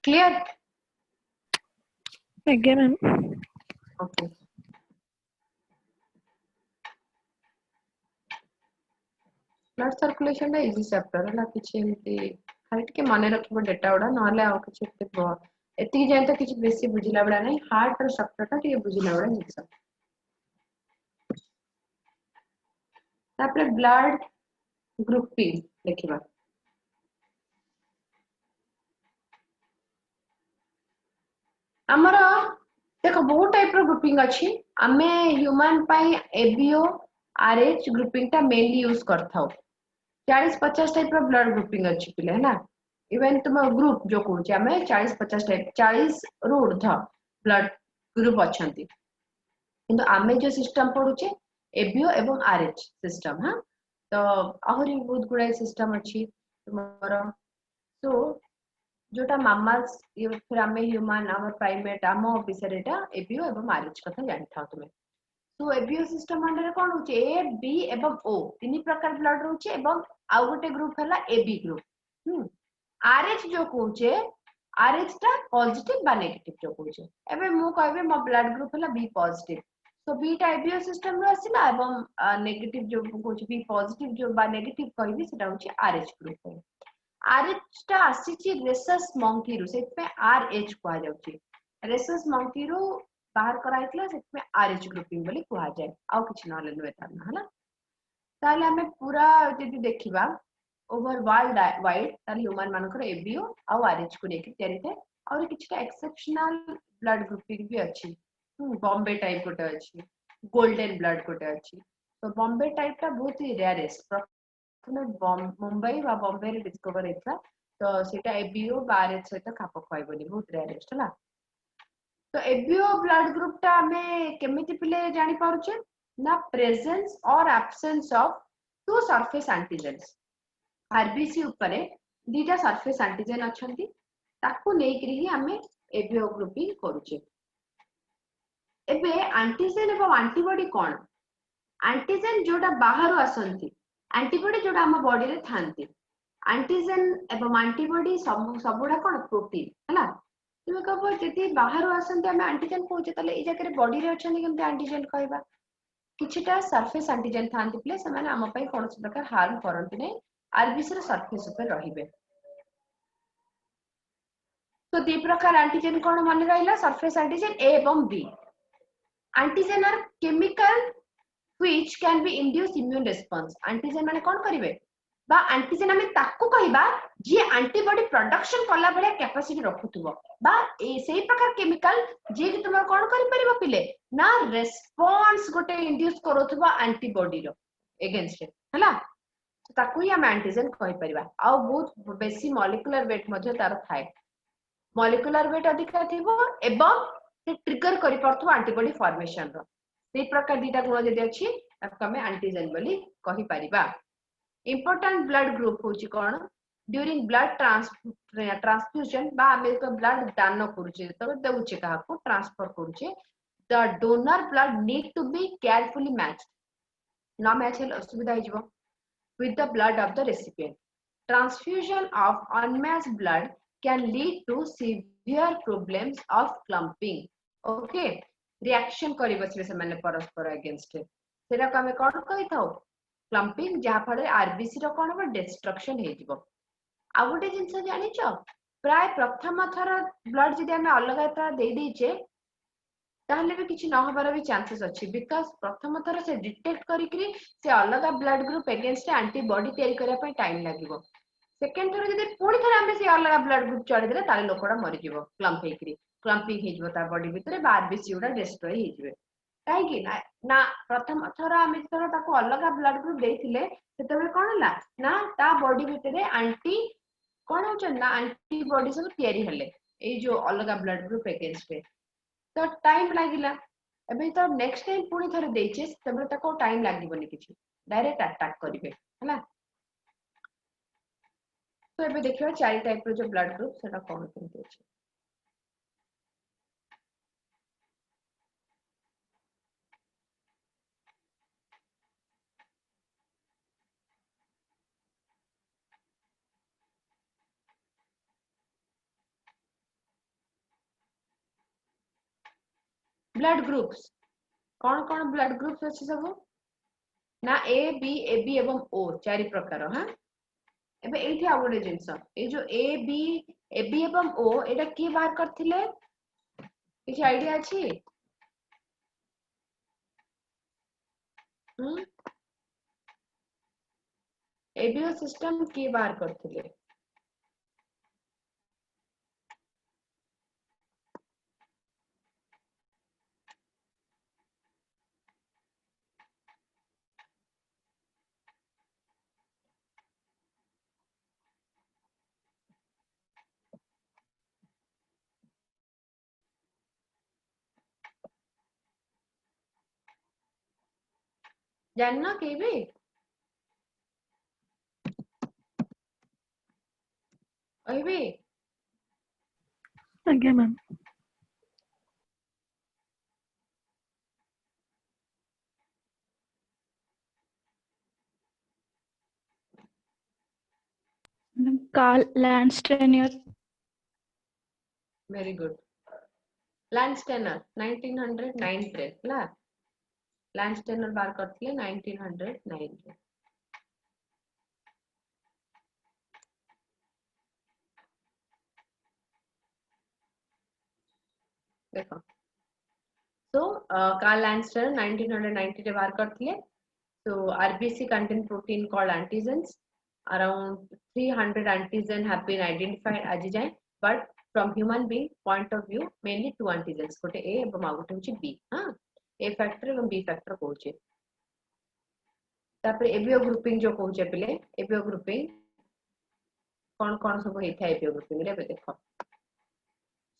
क्लियर आज्ञा ma'am okay blood circulation easy chapter है किछि एमती खाली के माने रखिबो डेटा उडा नहले आ किछि एति जाय तो किछि बेसी बुझिला बडा नहीं हार्ट और स्ट्रक्चर टा के बुझिला बडा जिंस तापर ब्लड ग्रुपिंग देखिबा हमरा देखो बहुत टाइप रो ग्रुपिंग अछि आमे ह्यूमन पाई एबीओ आरएच ग्रुपिंग टा मेनली यूज करथाउ 40-50 टाइप रो ब्लड ग्रुपिंग अछि पिले है ना इवन तुम ग्रुप जो कहूचे आमे 40-50 टाइप 40 रु ऊर्ध ब्लड ग्रुप अछंती किंतु आमे जो सिस्टम पढुचे एबीओ एवं आरएच सिस्टम हां तो आहुरी बहुत गुडा सिस्टम अछि तुमरो तो जोटा मामास ये फिर आमे ह्यूमन आम प्राइमेट आम विषय एटा एबीओ एवं आरएच कथा जानि थाओ तुमे तो एबीओ सिस्टम अंडर कोन होचे ए बी एवं ओ तीन प्रकार ब्लड रहउचे एवं आउ गोटे ग्रुप हला एबी ग्रुप आरएच जो कहउचे आरएच टा पॉजिटिव बा नेगेटिव जो कहउचे एबे मु कहबे म ब्लड ग्रुप हला बी पॉजिटिव तो बी टा एबीओ सिस्टम रो आसिला एवं नेगेटिव जो कहउचे बी पॉजिटिव जो बा नेगेटिव कहबी सेटा होचे आरएच ग्रुप आरएच टा आसीची रेसस मंकी रु सेट पे आरएच कहा जाउची रेसस मंकी रु बाहर कराइतला सेट पे आरएच ग्रुपिंग बोली कहा जाय आउ किछ नले नुए ताना हला ताले हमें पूरा जदी देखिबा ओवर वर्ल्ड वाइड ताले ह्यूमन मानकर एबीओ आउ आरएच को लेके तयारी थे और किछटा एक्सेप्शनल ब्लड ग्रुपिंग भी अछि बॉम्बे टाइप कोटे अछि गोल्डन ब्लड कोटे अछि तो बॉम्बे टाइप टा बहुत ही रेयरेस्ट मुंबई वा बॉम्बे रे डिस्कवर हेता तो सेटा एबीओ बारे सहित खाप खइबनी बहुत रेयरेस्ट हला तो एबीओ ब्लड ग्रुप टा हमें केमिति पिले जानि पारुचे ना प्रेजेंस और absence of two surface antigens RBC ऊपरे दीटा सरफेस एंटीजेन अछंती ताकू नेकरी ही हमें एबीओ ग्रुपिंग करूचे एबे एंटीजेन एवं एंटीबॉडी कोन एंटीजेन जोटा बाहर आसंती एंटीबॉडी जोटा हम बॉडी रे थांती एंटीजेन एवं एंटीबॉडी सबुडा कोन प्रोटीन हला तुमे कहबो जति बाहर आसंती हम एंटीजेन कहूचे तले ए जगह रे बॉडी रे अछंती केमते एंटीजेन कहबा किछटा सरफेस एंटीजेन थांती प्ले समान हम पई कोनसे प्रकार हार्म करंती नै आरबीसी रे सरफेस ऊपर रहिबे तो दी प्रकार एंटीजेन कोन मन रहिला सरफेस एंटीजेन ए एवं B antigen are chemical which can be induce immune response antigen माने कोन करिवे बा एंटीजेन हमें ताकू कहिबा जे एंटीबॉडी प्रोडक्शन कला बळे कैपेसिटी रखुथुबो बा ए सेही प्रकार केमिकल जे कि तुम कोन करि परिबो पिले ना रेस्पॉन्स गोटे इंड्यूस करोथुबो एंटीबॉडी रो अगेंस्ट हला ताकू ही हम एंटीजेन कहि परिबा आ बहुत बेसी मॉलिक्यूलर वेट मध्ये तार थाए मॉलिक्यूलर वेट अधिक थिबो एवं से ट्रिगर करि परथु एंटीबॉडी फॉर्मेशन रो से प्रकार दीटा गुण जदि अछि ताको हमें एंटीजेन बोली कहि परिबा इंपोर्टेंट ब्लड ग्रुप होची कोन ड्यूरिंग ब्लड ट्रांसफ्यूजन बा हमें तो ब्लड दान करूचे तो देउचे काहा को ट्रांसफर करूचे the donor blood need to be carefully matched ना मैच हेल असुविधा हो जिवो with the blood of the recipient transfusion of unmatched blood can lead to severe problems of clumping okay reaction करि बसबे से माने परस्पर अगेंस्ट सेरा को हमें कोन कहि थाउ क्लम्पिंग जहा फळे आरबीसी रो कोन हो डिस्ट्रक्शन हे जिवो आ गोटे जिंस जानि छ प्राय प्रथम थर ब्लड जदि हमें अलग तरह दे दीचे ताहले भी किछि न होबार भी चांसेस अछि बिकॉज़ प्रथम थर से डिटेक्ट करिकरी से अलग ब्लड ग्रुप अगेंस्ट एंटीबॉडी तयारी करिया पय टाइम लागिवो सेकंड थर जदि पूरी थर हमें से अलग ब्लड ग्रुप चढ़ी देले ताले लोकड़ा मरि जिवो क्लम्प हेकरी क्लम्पिंग हे जिवो ता बॉडी भितरे आरबीसी उडा डिस्ट्रॉय हे जिवे काहे कि ना प्रथम थर हमें थर ताको अलग ब्लड ग्रुप देथिले सेतबे कोन हला ना ता बॉडी भितरे एंटी कोन होछ ना एंटीबॉडी सब तयारी हले ए जो अलग ब्लड ग्रुप अगेंस्ट तो टाइम लागिला एबे तो नेक्स्ट टाइम पुणी थरे देइछे तबरे ताको टाइम लागिबोनी किछि डायरेक्ट अटैक करिवे हला। तो एबे देखियो चारि टाइप रो जो ब्लड ग्रुप सेटा कोन केमति अछि। ब्लड ग्रुप्स कौन ब्लड ग्रुप्स अच्छे सब ना ए बी एवं ओ चारि प्रकार हाँ। एबे एठी आ गोटे जिंस ए जो ए बी एवं ओ एटा की बाहर करथिले किछ आईडिया अछि। एबीओ सिस्टम की बाहर करथिले। जानना के भी कहबी आज्ञा ma'am. Karl Landsteiner. Very good Landsteiner 1909 रे ला लैंडस्टेनर बाहर करथिले 1909 रे। देखो तो कार्ल लैंडस्टेनर 1990 रे बाहर करथिले। So RBC contain protein called antigens. Around 300 antigen have been identified आज जाए, but from human being point of view mainly two antigens गोटे A एवं आ गोटे होची B हाँ A factor एवं B factor कहूचे। तापर एबियो ग्रुपिंग जो कहूचे पिले एबियो ग्रुपिंग कौन सब होई था एबियो ग्रुपिंग रे देखो।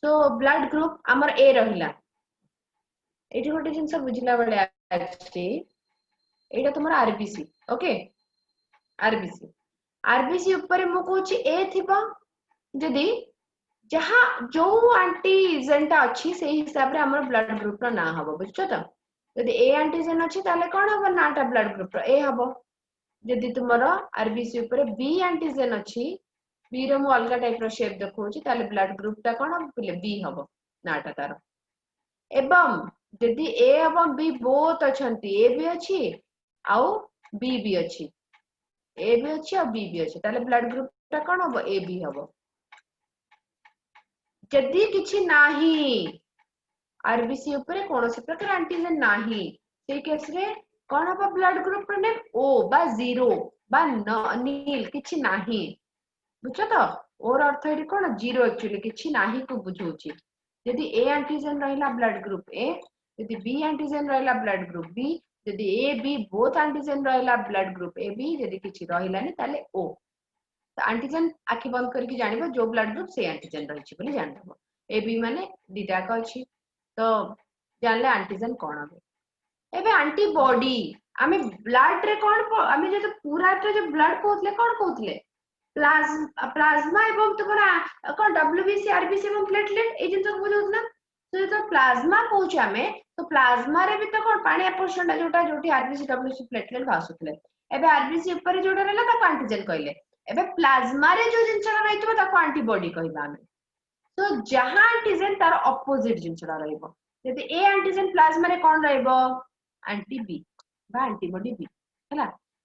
So blood group हमर A रहिला एठी गोटे जिंस बुझिला बेले अछि एटा तुमर आरबीसी ओके आरबीसी ऊपर मु कहूची ए थिबा जदी जहा जो एंटीजन ता अछि से हिसाब रे हमर ब्लड ग्रुप रो ना हबो बुझछो त। जदी ए एंटीजन अछि ताले कोन हबो नाटा ब्लड ग्रुप रो ए हबो। जदी तुमर आरबीसी ऊपर बी एंटीजन अछि बी रो मु अलगा टाइप रो शेप देखौची ताले ब्लड ग्रुप ता कोन हबो बी हबो नाटा तारो। एवं जदी ए एवं बी बोथ अछंती ए भी अछि आउ बी भी अछि ए भी अछि और बी भी अछि ताले ब्लड ग्रुप ता कोन हबो ए बी हबो। जदी किछि नाही आरबीसी ऊपर कोनोसी प्रकार एंटीजन नाही से केस रे कोन हबो ब्लड ग्रुप रो नेम ओ बा जीरो बा नील किछि नाही बुझछो तो और अर्थ एठी कोन जीरो एक्चुअली किछि नाही को बुझौची। यदि ए एंटीजन रहिला ब्लड ग्रुप ए यदि बी एंटीजन रहिला ब्लड ग्रुप बी यदि ए बी बोथ एंटीजन रहिला ब्लड ग्रुप ए बी यदि किछि रहिलानी ताले ओ तो एंटीजन आखि बंद करके जानिबो जो ब्लड ग्रुप से एंटीजन रहिछि बोली जानबो। ए बी माने दीटा का अछि तो जानले एंटीजन कोन हबे। एबे एंटीबॉडी आमे ब्लड रे कोन आमे जे पूरा जो ब्लड कहउतले कोन कहउतले प्लाज्मा एवं तुमरा कोन डब्ल्यूबीसी आरबीसी एवं प्लेटलेट ए जिन सब बुझउतला। तो जो प्लाज्मा कहउछ आमे तो प्लाज्मा रे भी तो कोन पानी अपरशन जोटा जोटी आरबीसी डब्ल्यूसी प्लेटलेट भासुतले। एबे आरबीसी ऊपर जोटा रहला ता एंटीजन कहले एबे प्लाज्मा रे जो जिनसडा रहितबो ता एंटीबॉडी कहबा आमे। तो जहां एंटीजन तार ऑपोजिट जिनसडा रहइबो यदि ए एंटीजन प्लाज्मा रे कोन रहइबो एंटी बी बा एंटीबॉडी बी हैला।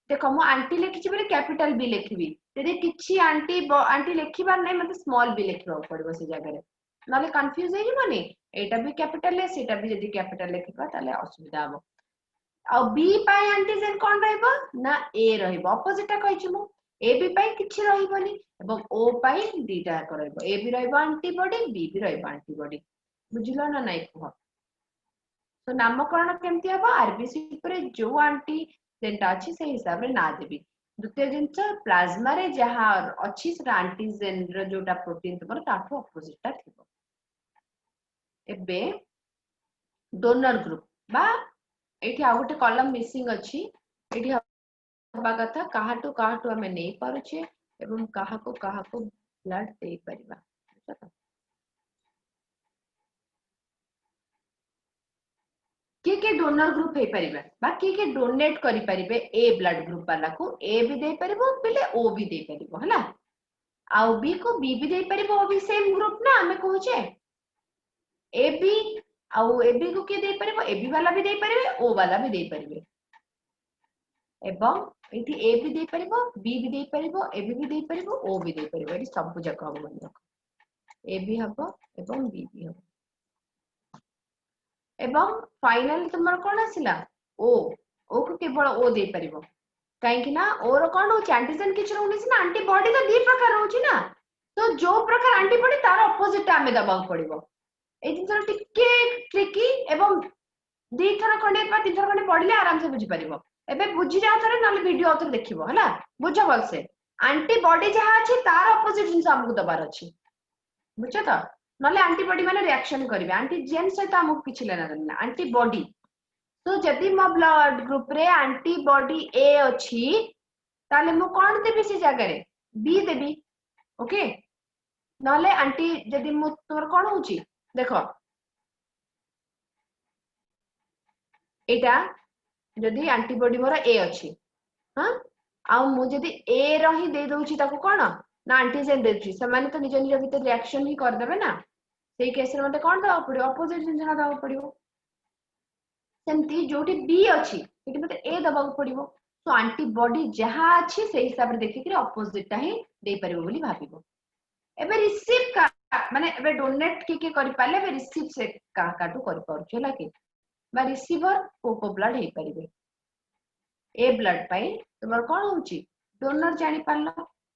देखो मु एंटी लिखिछि बोले कैपिटल बी लिखिबी यदि किछि एंटी लिखिबार नै मते स्मॉल बी लिखिबा पड़िबो से जगह रे नाले कंफ्यूज हे जिवनी एटा भी कैपिटल ले सेटा भी यदि कैपिटल लिखिबा ताले असुविधा हबो। आ बी पाई एंटीजन कोन रहइबो ना ए रहइबो ऑपोजिट कहिछि मु ए बी पाई किछि रहइबोनी एवं ओ पाई दीटा करइबो ए भी रहइबो एंटीबॉडी बी भी रहइबो एंटीबॉडी बुझिलो ना नै कह। तो नामकरण केमति हबो आरबीसी ऊपर जो एंटीजन ता अछि से हिसाब रे ना देबी। द्वितीय जिंस प्लाज्मा रे जहा अछि से एंटीजन रो जोटा प्रोटीन तमर ताठो ऑपोजिट ता थिबो। एबे डोनर ग्रुप बा एठी आ गोटे कॉलम मिसिंग अछि एठी हबा कथा काहाटू हमें नहीं पारुछे एवं काहाको ब्लड दे परिबा के डोनर ग्रुप हे परिबे बा के डोनेट करि परिबे ए ब्लड ग्रुप वाला को ए भी दे परिबो बिले ओ भी दे परिबो हला आउ बी को बी भी दे परिबो ओ भी सेम ग्रुप ना हमें कहूचे ए बी आउ ए बी को के दे परिबो ए बी वाला भी दे परिबे ओ वाला भी दे परिबे एवं एठी ए भी दे परिबो बी भी दे परिबो ए भी दे परिबो ओ भी दे परिबो एठी सब जक हम मन रख ए भी हबो एवं बी भी हबो एवं फाइनल तुमर कोन आसिला ओ को केवल ओ दे परिबो काहे कि ना ओर कोन हो एंटीजन किछ रहउनी ना एंटीबॉडी तो दी प्रकार रहउची ना तो जो प्रकार एंटीबॉडी तार ऑपोजिट आमे दबा पड़िबो ए जिन टिके ट्रिकी एवं दी थर खंडे बा तीन थर खंडे पढ़ले आराम से बुझी परिबो एबे बुझी जा थरे नले वीडियो अथर देखिबो हला बुझ बलसे एंटीबॉडी जहा अछि तार ऑपोजिट जिंस हमकु दबार अछि बुझछ त नले एंटीबॉडी माने रिएक्शन करिवे एंटीजेन से त हमकु किछ लेना देना एंटीबॉडी तो जदि मो ब्लड ग्रुप रे एंटीबॉडी ए अछि ताले मु कोन देबी से जगह रे बी देबी ओके नले एंटी जदि मु तोर कोन होची देखो एटा जदि एंटीबॉडी मोर ए अछि हां आ मु जदि ए रही दे दोची ताको कोन ना एंटीजन देची से माने तो निज निज भीतर रिएक्शन ही कर देबे ना सेही केस रे मते कोन दवा पड़ियो ऑपोजिट जिंस दवा पड़ियो सेमती जोटी बी अछि सेठी मते ए दबा पड़ियो तो एंटीबॉडी जहा अछि से हिसाब रे देखि कि ऑपोजिट ता ही दे परिबो बोली भाबिबो एबे रिसीव का माने एबे डोनेट के करि पाले एबे रिसीव से काटू करि परछु हला कि बा रिसीवर को ब्लड हे परिबे ए ब्लड पाई तुमर कोन होची डोनर जानि पारला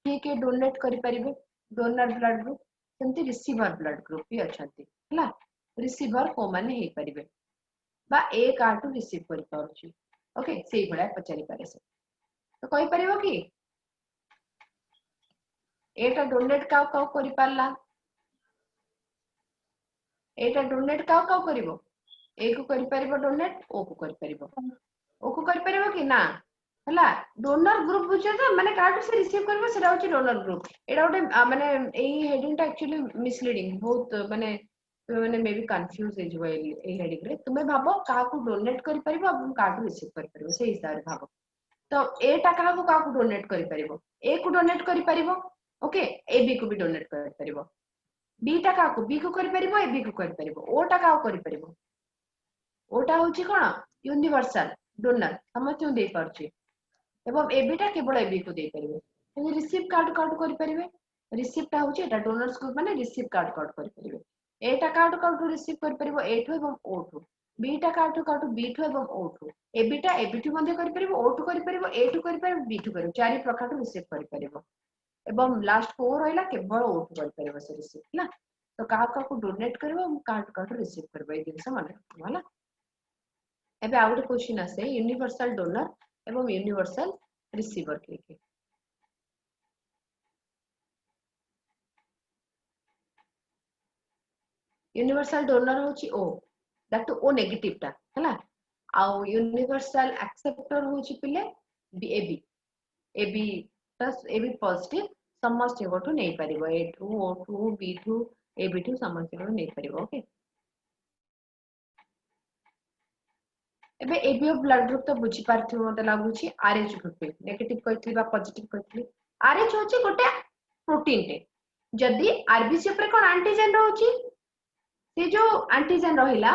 के डोनेट करि परिबे डोनर ब्लड ग्रुप सेमती रिसीवर ब्लड ग्रुप भी अछंती हला रिसीवर को माने हे परिबे बा ए काटू रिसीव करि परछु ओके सेही बडा पचारि पारे से तो कहि परिबो कि एटा डोनेट काउ करि पारला एटा डोनेट काउ करिवो ए को करि परिबो डोनेट ओ को करि परिबो ओ को करि परिबो कि ना हला डोनर ग्रुप बुझे त माने कार्ड से रिसीव करबो सेटा होची डोनर ग्रुप एटा ओटे माने एई हेडिंग ता एक्चुअली मिसलीडिंग बहुत माने माने मे बी कंफ्यूज हे जइबो एई हेडिंग रे तुमे भाबो काहा को डोनेट करि परिबो और कार्ड रिसीव करि परिबो सेही हिसाब रे भाबो तो एटा काहा को डोनेट करि परिबो ए को डोनेट करि परिबो ओके ए बी को भी डोनेट करि परिबो बी टा काहा को बी को करि परिबो ए बी को करि परिबो ओ टा काहा करि परिबो ओटा होची कोन यूनिवर्सल डोनर समझ दे परची एवं एबी टा केवल एबी को दे परिबे यदि रिसीव कार्ड करि परिबे रिसीव टा होची एटा डोनर्स ग्रुप माने रिसीव कार्ड करि परिबे एटा कार्ड रिसीव करि परिबो ए ठो एवं ओ ठो बी टा कार्ड बी ठो एवं ओ ठो एबी टा एबी ठो मध्ये करि परिबो ओ ठो करि परिबो ए ठो करि परिबो बी ठो करि चारि प्रकार रिसीव करि परिबो एवं लास्ट को रहिला केवल ओ ठो करि परिबो से रिसीव ना तो काहा को डोनेट करबो कार्ड रिसीव करबो ए दिन से मन रखबो हला एबे आ गुटे क्वेश्चन आसे यूनिवर्सल डोनर एवं यूनिवर्सल रिसीवर के यूनिवर्सल डोनर होची O that too O negative टा हला आउ यूनिवर्सल एक्सेप्टर होची पिले AB AB plus AB positive समस्त गोटू नै परिबो A to O to B to AB to समस्त गोटू नै परिबो ओके एबे एबी ब्लड ग्रुप तो बुझी पारथिबो मते लागुची आरएच ग्रुप नेगेटिव कहथि बा पॉजिटिव कहथि आरएच होची गोटे प्रोटीन टे जदी आरबीसी ऊपर कोन एंटीजन रहउची से जो एंटीजन रहिला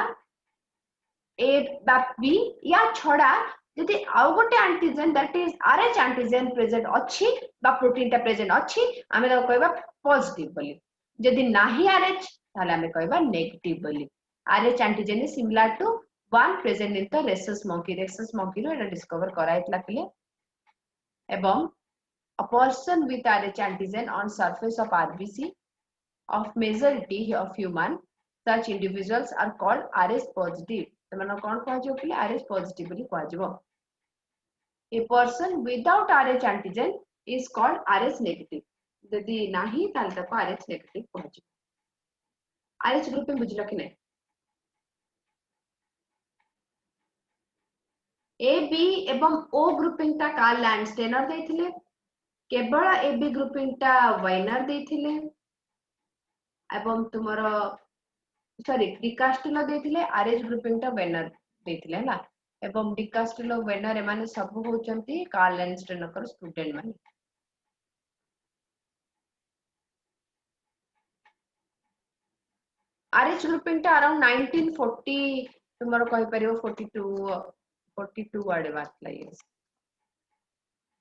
ए बा बी या छडा जदी आउ गोटे antigen that is RH antigen present अछि बा प्रोटीन टा प्रेजेंट अछि हमें तो कहबा पॉजिटिव बोली जदी नाही आरएच ताले हमें कहबा नेगेटिव बोली Rh antigen is similar to one present in the rhesus monkey रो एटा डिस्कवर कराइतला पिले एवं a person with RH antigen on surface of RBC of majority of human such individuals are called RH positive तमनो कोन कहै जो पिले RH positive बोली कहै जबो a person without RH antigen is called RH negative यदि नाही ताल तक RH negative कहै जो RH ग्रुप में बुझलो कि नै ए बी एवं ओ ग्रुपिंग टा कार्ल लैंडस्टेनर देथिले केवल ए बी ग्रुपिंग टा वाइनर देथिले एवं तुमरो सॉरी डिकास्टिलो देथिले आरएच ग्रुपिंग टा वेनर देथिले हला एवं डिकास्टिलो वेनर एमाने सब होचंती कार्ल लैंडस्टेनर कर स्टूडेंट माने आरएच ग्रुपिंग टा अराउंड 1940 तुमरो कहि परियो 42 आडे बात लाइस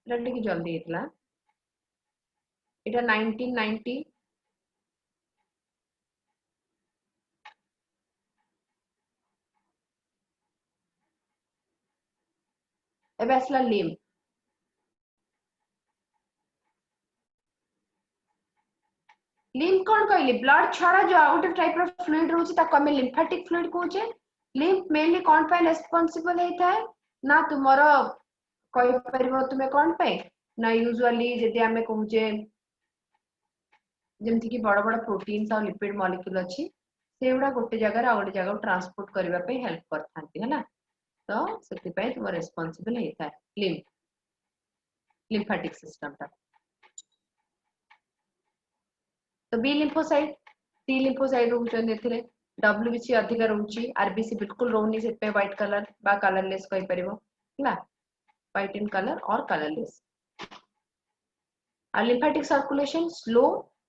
रंडी की जल्दी इतला इटा 1990 एबे असला लिम लिम्फ कौन कहली ब्लड छड़ा जो आउट टाइप रो फ्लूइड रहउची ताको हमें लिम्फेटिक फ्लूइड कहूचे लिम्फ मेनली कौन पे रेस्पोंसिबल हेता है ना तुमरो कहि परिबो तुमे कौन पे ना यूजुअली जदि हमें कहूचे जेमति कि बड़ बड़ प्रोटीन्स और लिपिड मॉलिक्यूल अछि सेउडा गोटे जगह आ गोटे जगह ट्रांसपोर्ट करबा पे हेल्प करथांती है ना तो सेति पे तुम रेस्पोंसिबल हेता है लिम्फेटिक सिस्टम ता तो बी लिम्फोसाइट टी लिम्फोसाइट रहउचन एथिरे डब्ल्यूबीसी अधिक रहउची आरबीसी बिल्कुल रहउनी से पे व्हाइट कलर बा कलरलेस कहि परिबो हैला व्हाइट इन कलर और कलरलेस और lymphatic circulation slow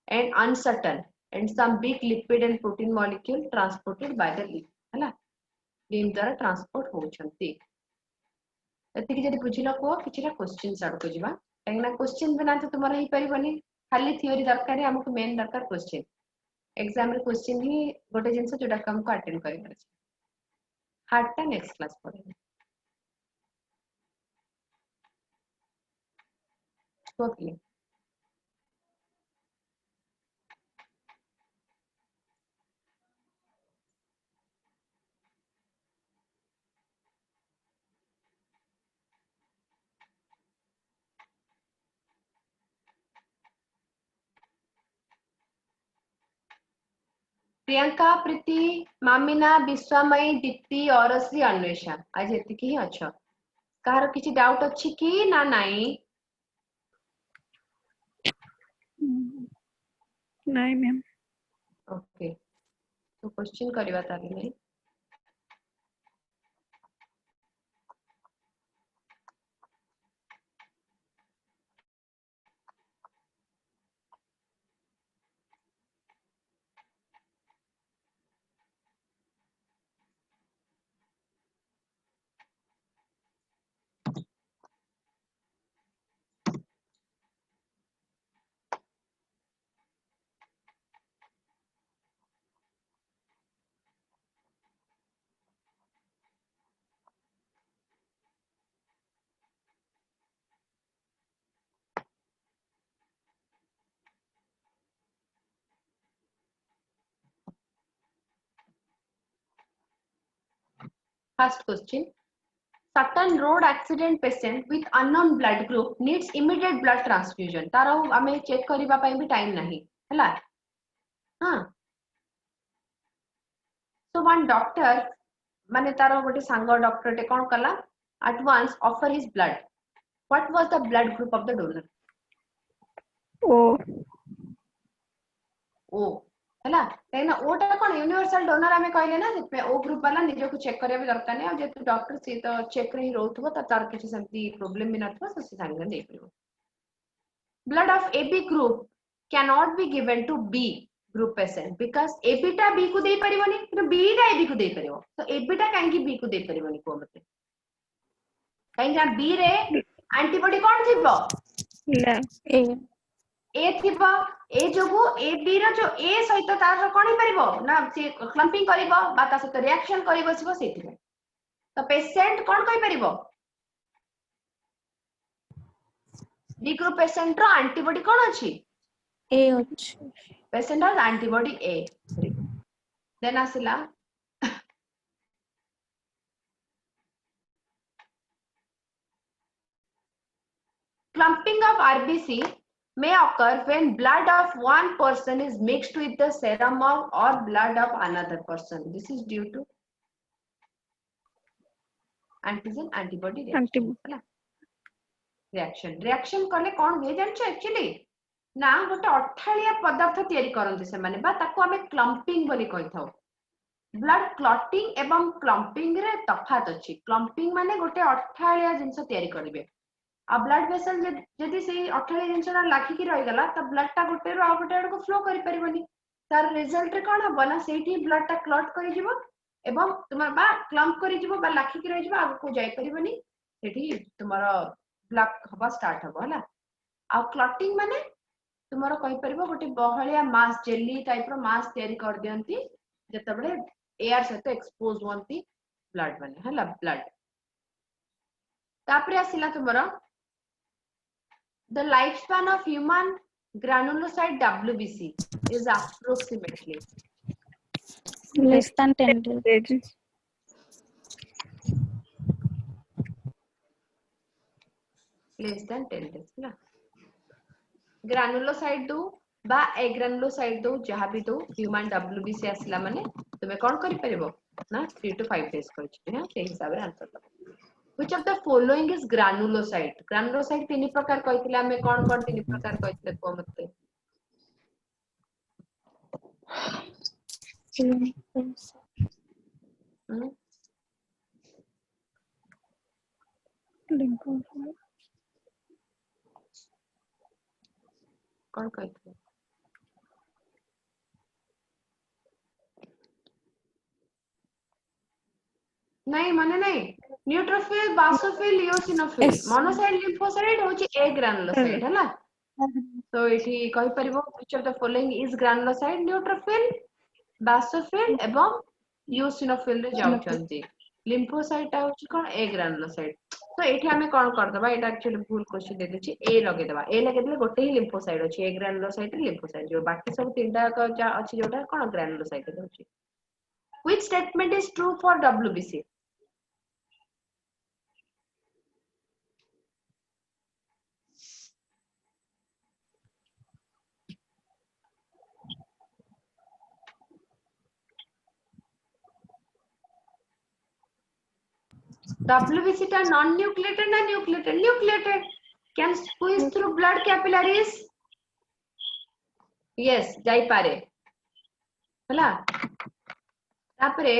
and uncertain and some big lipid and protein molecule transported by the lymph हैला lymph द्वारा ट्रांसपोर्ट होउचंती एति कि जदि बुझिला को किछिरा क्वेश्चन सड को जिबा काहेना क्वेश्चन बिना तो तुम्हारा ही परिबनी खाली थ्योरी दरकार है हमको मेन दरकार क्वेश्चन एग्जाम रे क्वेश्चन ही गोटे जिंस जोटा हमको अटेंड करिबार अछि हार्ड टा नेक्स्ट क्लास पढे ओके प्रियंका प्रीति मामिना विश्वामयी दीप्ति और श्री अन्वेषा आज एति की अच्छा कार किछि डाउट अछि कि ना नाही नहीं मैम ओके तो क्वेश्चन करबा ताली नहीं First question. Certain road accident patient with unknown blood group needs immediate blood transfusion. तारो हमें चेक करिबा पई भी टाइम नहीं हला हां so one doctor माने तारो गोटे सांग डॉक्टर टे कोन कला at once offer his blood. What was the blood group of the donor? O O हला तेना ओटा कोन यूनिवर्सल डोनर हमें कहले ना जे ओ ग्रुप वाला निजो को चेक करिया भी दरकार नहीं और जे तू डॉक्टर से तो चेक रही रहउथबो त तार किछि संती प्रॉब्लम भी नथबो से संग दे परिबो blood of AB group cannot be given to B group patient because AB टा B को दे परिबोनी तो B टा AB को दे परिबो तो AB टा काहे कि B को दे परिबोनी को मते काहे कि B रे एंटीबॉडी कोन थिबो ला ए ए थिबो ए जोगु ए बी रो जो ए सहित तार कोन ही परिबो ना से क्लम्पिंग करिबो बा ता सहित रिएक्शन करिबो सिबो सेति तो पेशेंट कोन कहि परिबो बी ग्रुप पेशेंट रो एंटीबॉडी कोन अछि ए अच्छी patient has antibody A then asila clumping of RBC may occur when blood of one person is mixed with the serum of or blood of another person. This is due to antigen antibody Antibody. Reaction reaction कले कौन हुए जानछ actually ना गोटे अठालिया पदार्थ तैयारी करते से माने बा ताको हमें क्लम्पिंग बोली कहिथाउ ब्लड क्लॉटिंग एवं क्लम्पिंग रे तफात अछि क्लम्पिंग माने गोटे अठालिया जिंस तैयारी करिवे आ ब्लड वेसल जदि से अठालिया जिंस लाखी की रहि गला त ब्लड ता गोटे रो गोटे को फ्लो करि परिबनी तार रिजल्ट रे कोन हबो ना सेठी ब्लड ता क्लॉट करि जिवो एवं तुमार बा क्लम्प करि जिवो बा लाखी की रहि जिवो आगु को जाई परिबनी सेठी तुमार ब्लड हबा स्टार्ट हबो हला आ क्लॉटिंग माने तुमार कहि परिबो गोटे बहलिया मास जेली टाइप रो मास तैयारी कर दियंती जतबळे एयर सहित एक्सपोज होती ब्लड माने हला ब्लड तापरे आसिला तुमार the life span of human granulocyte WBC is approximately Less than 10 days. less than 10 days ना granulocyte दो बा agranulocyte दो जहां भी दो ह्यूमन WBC आसिला माने तुमे कोन करि परिबो ना 3 to 5 days कहछि ना से हिसाब रे आंसर दो which of the following is granulocyte granulocyte तीन प्रकार कहितले हमें कोन तीन प्रकार कहितले को मते Lymphocyte. कोन कहितले नहीं माने नहीं neutrophil basophil eosinophil Yes. Monocyte lymphocyte होची ए ग्रानुलोसाइट हला तो इठी कहि परिबो which of the following is granulocyte neutrophil basophil एवं इओसिनोफिल रे जाउचंती लिम्फोसाइट होची कोन ए ग्रानुलोसाइट तो एठी हमें कोन कर दबा एटा एक्चुअली भूल क्वेश्चन दे देछि ए लगे दबा ए लगे देले गोटे ही लिम्फोसाइट होची ए ग्रानुलोसाइट लिम्फोसाइट जो बाकी सब तीनटा का अछि जोटा कोन ग्रानुलोसाइट होची which statement is true for WBC WBC टा non-nucleated ना nucleated? Nucleated. Can squeeze through blood capillaries? Yes, जाई पारे. हला. तापरे,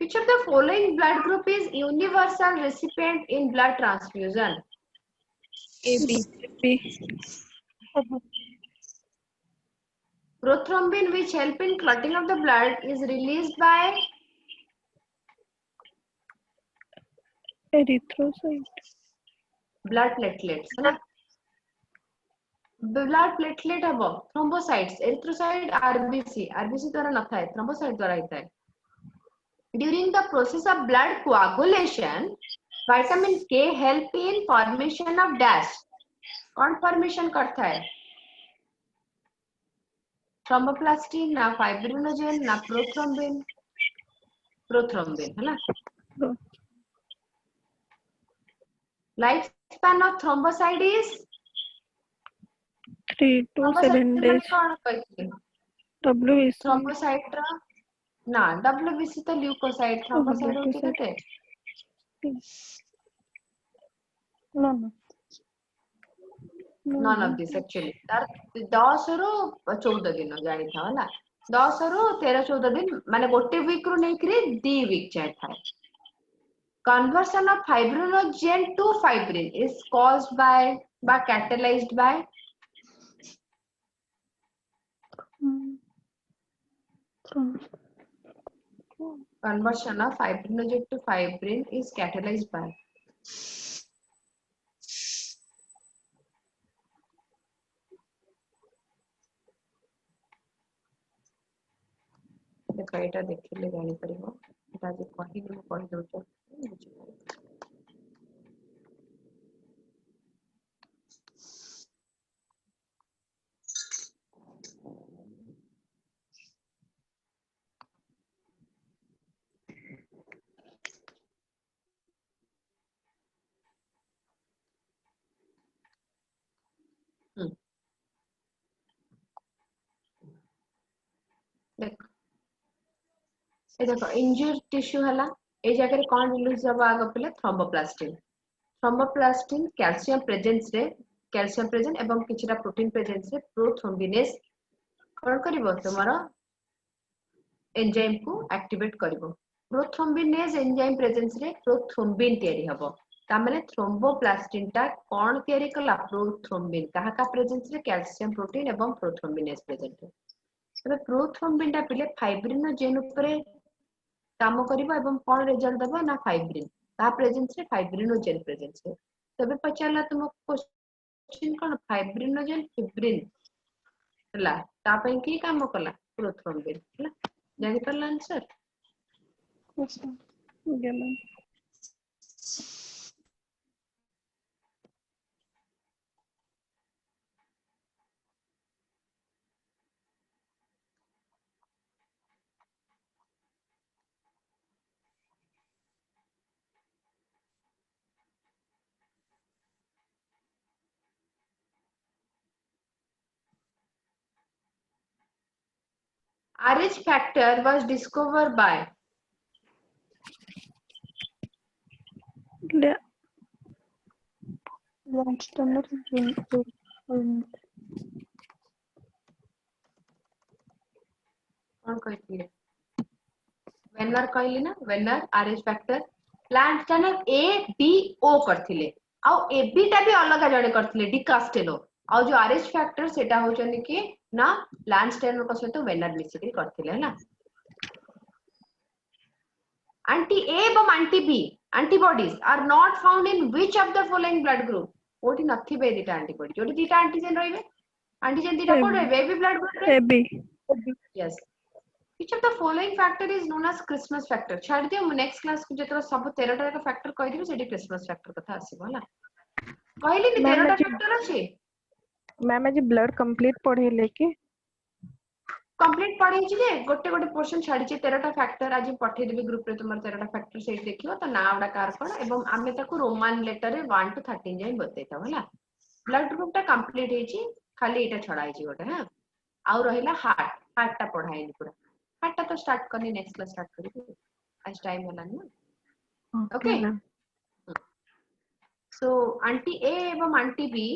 which of the following blood group is universal recipient in blood transfusion? AB. B. Prothrombin, which help in clotting of the blood, is released by Erythrocyte. blood platelets. है ना? blood platelet हबो thrombocytes erythrocyte RBC द्वारा न थाए thrombocyte द्वारा ही थाए during the process of blood coagulation vitamin K help in formation of dash कौन formation करता है thromboplastin ना fibrinogen ना prothrombin है ना life span of thrombocyte is 3 to 7 days. कौन कहते WBC. thrombocyte रा ना WBC तो leukocyte thrombocyte होती है No. none of this actually तार 10 रु 14 दिन जानी था वाला 10 रु 13-14 दिन माने गोटे वीक रु नहीं करी 2 वीक जाए था conversion of fibrinogen to fibrin is caused by catalyzed by conversion of fibrinogen to fibrin is catalyzed by देखो एटा देखिले जानि परिबो एटा जे कहिले मु कहि दउछ देखो इंजुर्ड टिश्यू हला ए जगह कौन रिलीज हम आग पे थ्रोम्बोप्लास्टिन कैल्शियम प्रेजेंस रे कैल्शियम प्रेजेंट एवं किछिटा प्रोटीन प्रेजेंस रे प्रोथ्रोम्बिनेज कौन करिवो तुमरो एंजाइम को एक्टिवेट करिवो प्रोथ्रोम्बिनेज एंजाइम प्रेजेंस रे प्रोथ्रोम्बिन तयारी हबो ता माने थ्रोम्बोप्लास्टिन टा कौन तयारी कला प्रोथ्रोम्बिन कहा का प्रेजेंस रे कैल्शियम प्रोटीन एवं प्रोथ्रोम्बिनेज प्रेजेंट है तबे प्रोथ्रोम्बिन टा पिले फाइब्रिनोजेन ऊपर काम करिवो एवं कौन रिजल्ट दबो ना फाइब्रिन ता प्रेजेंस रे फाइब्रिनोजेन प्रेजेंस है तबे पचारला तुमको क्वेश्चन कौन फाइब्रिनोजेन फिब्रिन हला ता पई की काम कला प्रोथ्रोम्बिन हला जानि परला answer Yes, ma'am. Yeah, ma'am. RH factor was discovered by Le- Launch Turner कौन कहथिले वेनर कहली ना Vanern RH factor plant channel A B O करथिले आ ए बी टा भी अलग जणे करथिले डिकास्टेलो आ जो RH factor सेटा होचनी कि ना प्लांट चैनल को सहित वेनर मिसिकरी करथिले है ना anti A एवं anti B antibodies are not found in which of the following blood group ओटी नथि बे दिटा एंटीबॉडी जोटी दिटा एंटीजन रहिबे एंटीजन दिटा कोड रहिबे AB ब्लड ग्रुप रे AB. Yes which of the following factor is known as Christmas factor छाड़ दियो मु नेक्स्ट क्लास को जेतरा सब 13 टा का फैक्टर कहि दिबे सेठी क्रिसमस फैक्टर कथा आसीबो हला कहली नि 13 टा फैक्टर अछि मैम आज ब्लड कंप्लीट पढ़े लेके कंप्लीट पढै छि जे गोटे गोटे पोर्शन छाडी छि 13 टा फैक्टर आज पठै देबे ग्रुप रे तुमर 13 टा फैक्टर सेठी देखियो त नावडा कार कोन एवं आमे ताको रोमान लेटर रे 1 to 13 जाई बतेता हला ब्लड ग्रुप टा कंप्लीट हे छि खाली एटा छडाई छि गोटे हां आउ रहिला हार्ट टा पढाई पूरा हार्ट टा तो स्टार्ट करनी नेक्स्ट क्लास स्टार्ट करी आज टाइम होला ना ओके सो एंटी ए एवं एंटी बी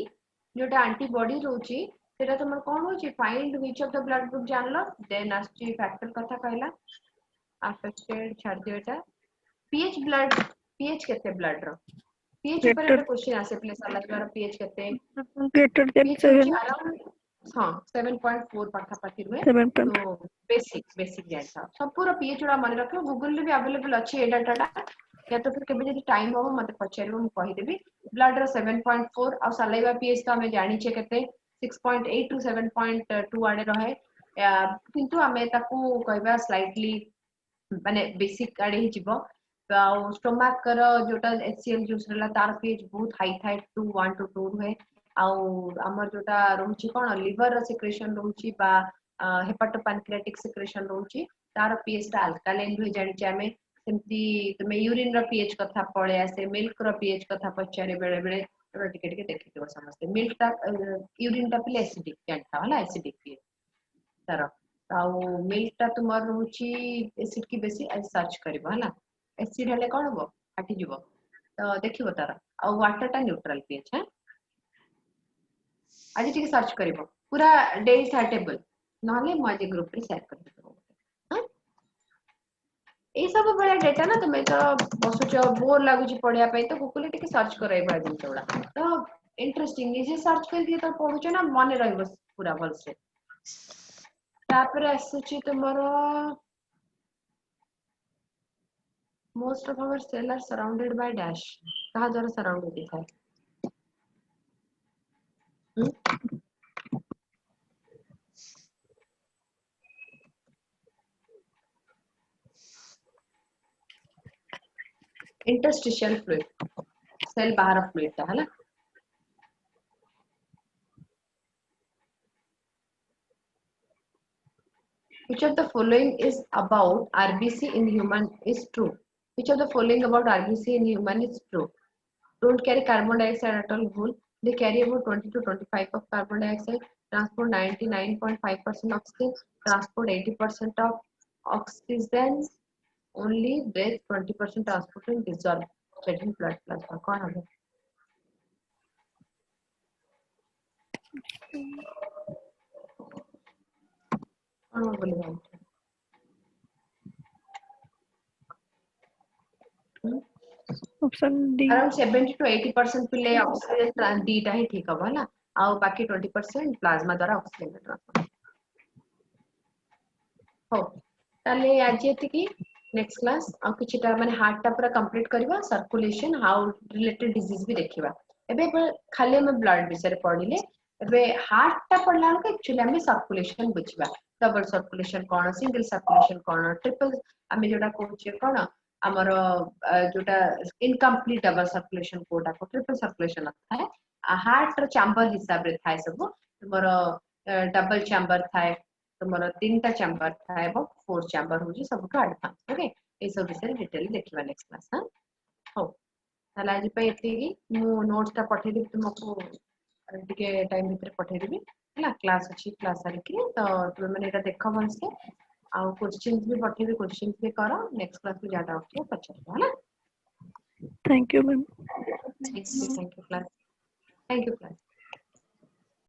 जोटा एंटीबॉडी रहउची सेटा तुमर कोन होची find which of the blood group जानलो देन आस्ची फैक्टर कथा कहला अफेक्टेड छाड़ दियो एटा पीएच ब्लड पीएच केते ब्लड रो पीएच ऊपर एक क्वेश्चन आसे प्लीज साला द्वारा पीएच केते ग्रेटर देन पीएच होची अराउंड हां 7.4 पाखा पाखी रुए 7. तो बेसिक जानता सब पूरा पीएच उडा मन रखियो गूगल रे भी अवेलेबल अछि ए डाटा या तो फिर केबे जदी टाइम हो मते पछारिबो मु कहि देबी ब्लड रो 7.4 और सलाइवा पीएच तो हमें जानि छे केते 6.8 टू 7.2 आडे रहे किंतु हमें ताकू कहबा स्लाइटली माने बेसिक आडे ही जिवो तो स्टोमक रो जोटा एचसीएल जूस रहला तार पीएच बहुत हाई थाई 1 to 2 रहे आउ हमर जोटा रहउची कोन लिवर रो सिक्रेशन रहउची बा हेपाटोपैनक्रियाटिक सिक्रेशन रहउची तार पीएच ता अल्कालाइन रहि जानि छे हमें सेमती तमे यूरिन रो पीएच कथा पळे आसे मिल्क रो पीएच कथा पचारे बेले बेले टिके टिके देखिथिबो समस्ते मिल्क ता यूरिन टा पिले एसिडिक जानता हला एसिडिक पीएच तार आउ मिल्क ता तुमर रहउची एसिड की बेसी आज सर्च करबो हला एसिड हले कोन हो फाटी जिवो तो देखिबो तार आउ वाटर ता न्यूट्रल पीएच है आज टिके सर्च करबो पूरा डे टेबल नहले म आज ग्रुप रे शेयर कर देबो हां ए सब बड़ा डेटा ना तुम तो बसुच बोर लागुची पढ़िया पई तो गूगल टिके सर्च करैबा दिन चौड़ा तो इंटरेस्टिंग निजे सर्च कर दिए तो पढुछ ना मन रहइबो पूरा भल से तापर आसुची तुमरो most of our cell are surrounded by dash कहा द्वारा सराउंडेड दिखाए इंटरस्टिशियल फ्लूइड सेल बाहर फ्लूइड ता हला which of the following is about RBC in human is true which of the following about RBC in human is true don't carry carbon dioxide at all whole they carry about 20 to 25 of carbon dioxide transport 99.5% oxygen transport 80% of oxygen only breath 20% transport and dissolve shedding blood plasma कौन होगा कौन होगा बोलिए option D around 70 to 80% पिले oxygen दीटा ही ठीक हबो ना आउ बाकी 20% प्लाज्मा द्वारा ऑक्सीजन ट्रांसफर हो ताले आज एतिकी नेक्स्ट क्लास आ किछटा माने हार्ट टा पूरा कंप्लीट करबा सर्कुलेशन हाउ रिलेटेड डिजीज भी देखिबा एबे खाली हम ब्लड विषय पढिले एबे हार्ट टा पढला के एक्चुअली हम सर्कुलेशन बुझबा डबल सर्कुलेशन कोन सिंगल सर्कुलेशन कोन ट्रिपल हम जोटा कहूचे कोन हमर जोटा इनकम्प्लीट डबल सर्कुलेशन कोटा को ट्रिपल सर्कुलेशन थाए हार्ट रो चैम्बर हिसाब रे थाए सब तुमर डबल चैम्बर थाए तुमर तीनटा चैम्बर थाए एवं फोर चैम्बर होजी सबटो एडवांस ओके ए सब विषय डिटेल देखिबा नेक्स्ट क्लास हां हो ताला आज पे एतिकी मु नोट्स ता पठे देबी तुमको टिके टाइम भीतर पठे देबी हला क्लास अच्छी क्लास सारी के तो तुम माने एटा देखो भलसे आ क्वेश्चंस भी पठे दे क्वेश्चंस भी करो नेक्स्ट क्लास में ज्यादा होतो पछर हला thank you ma'am thank you class thank you class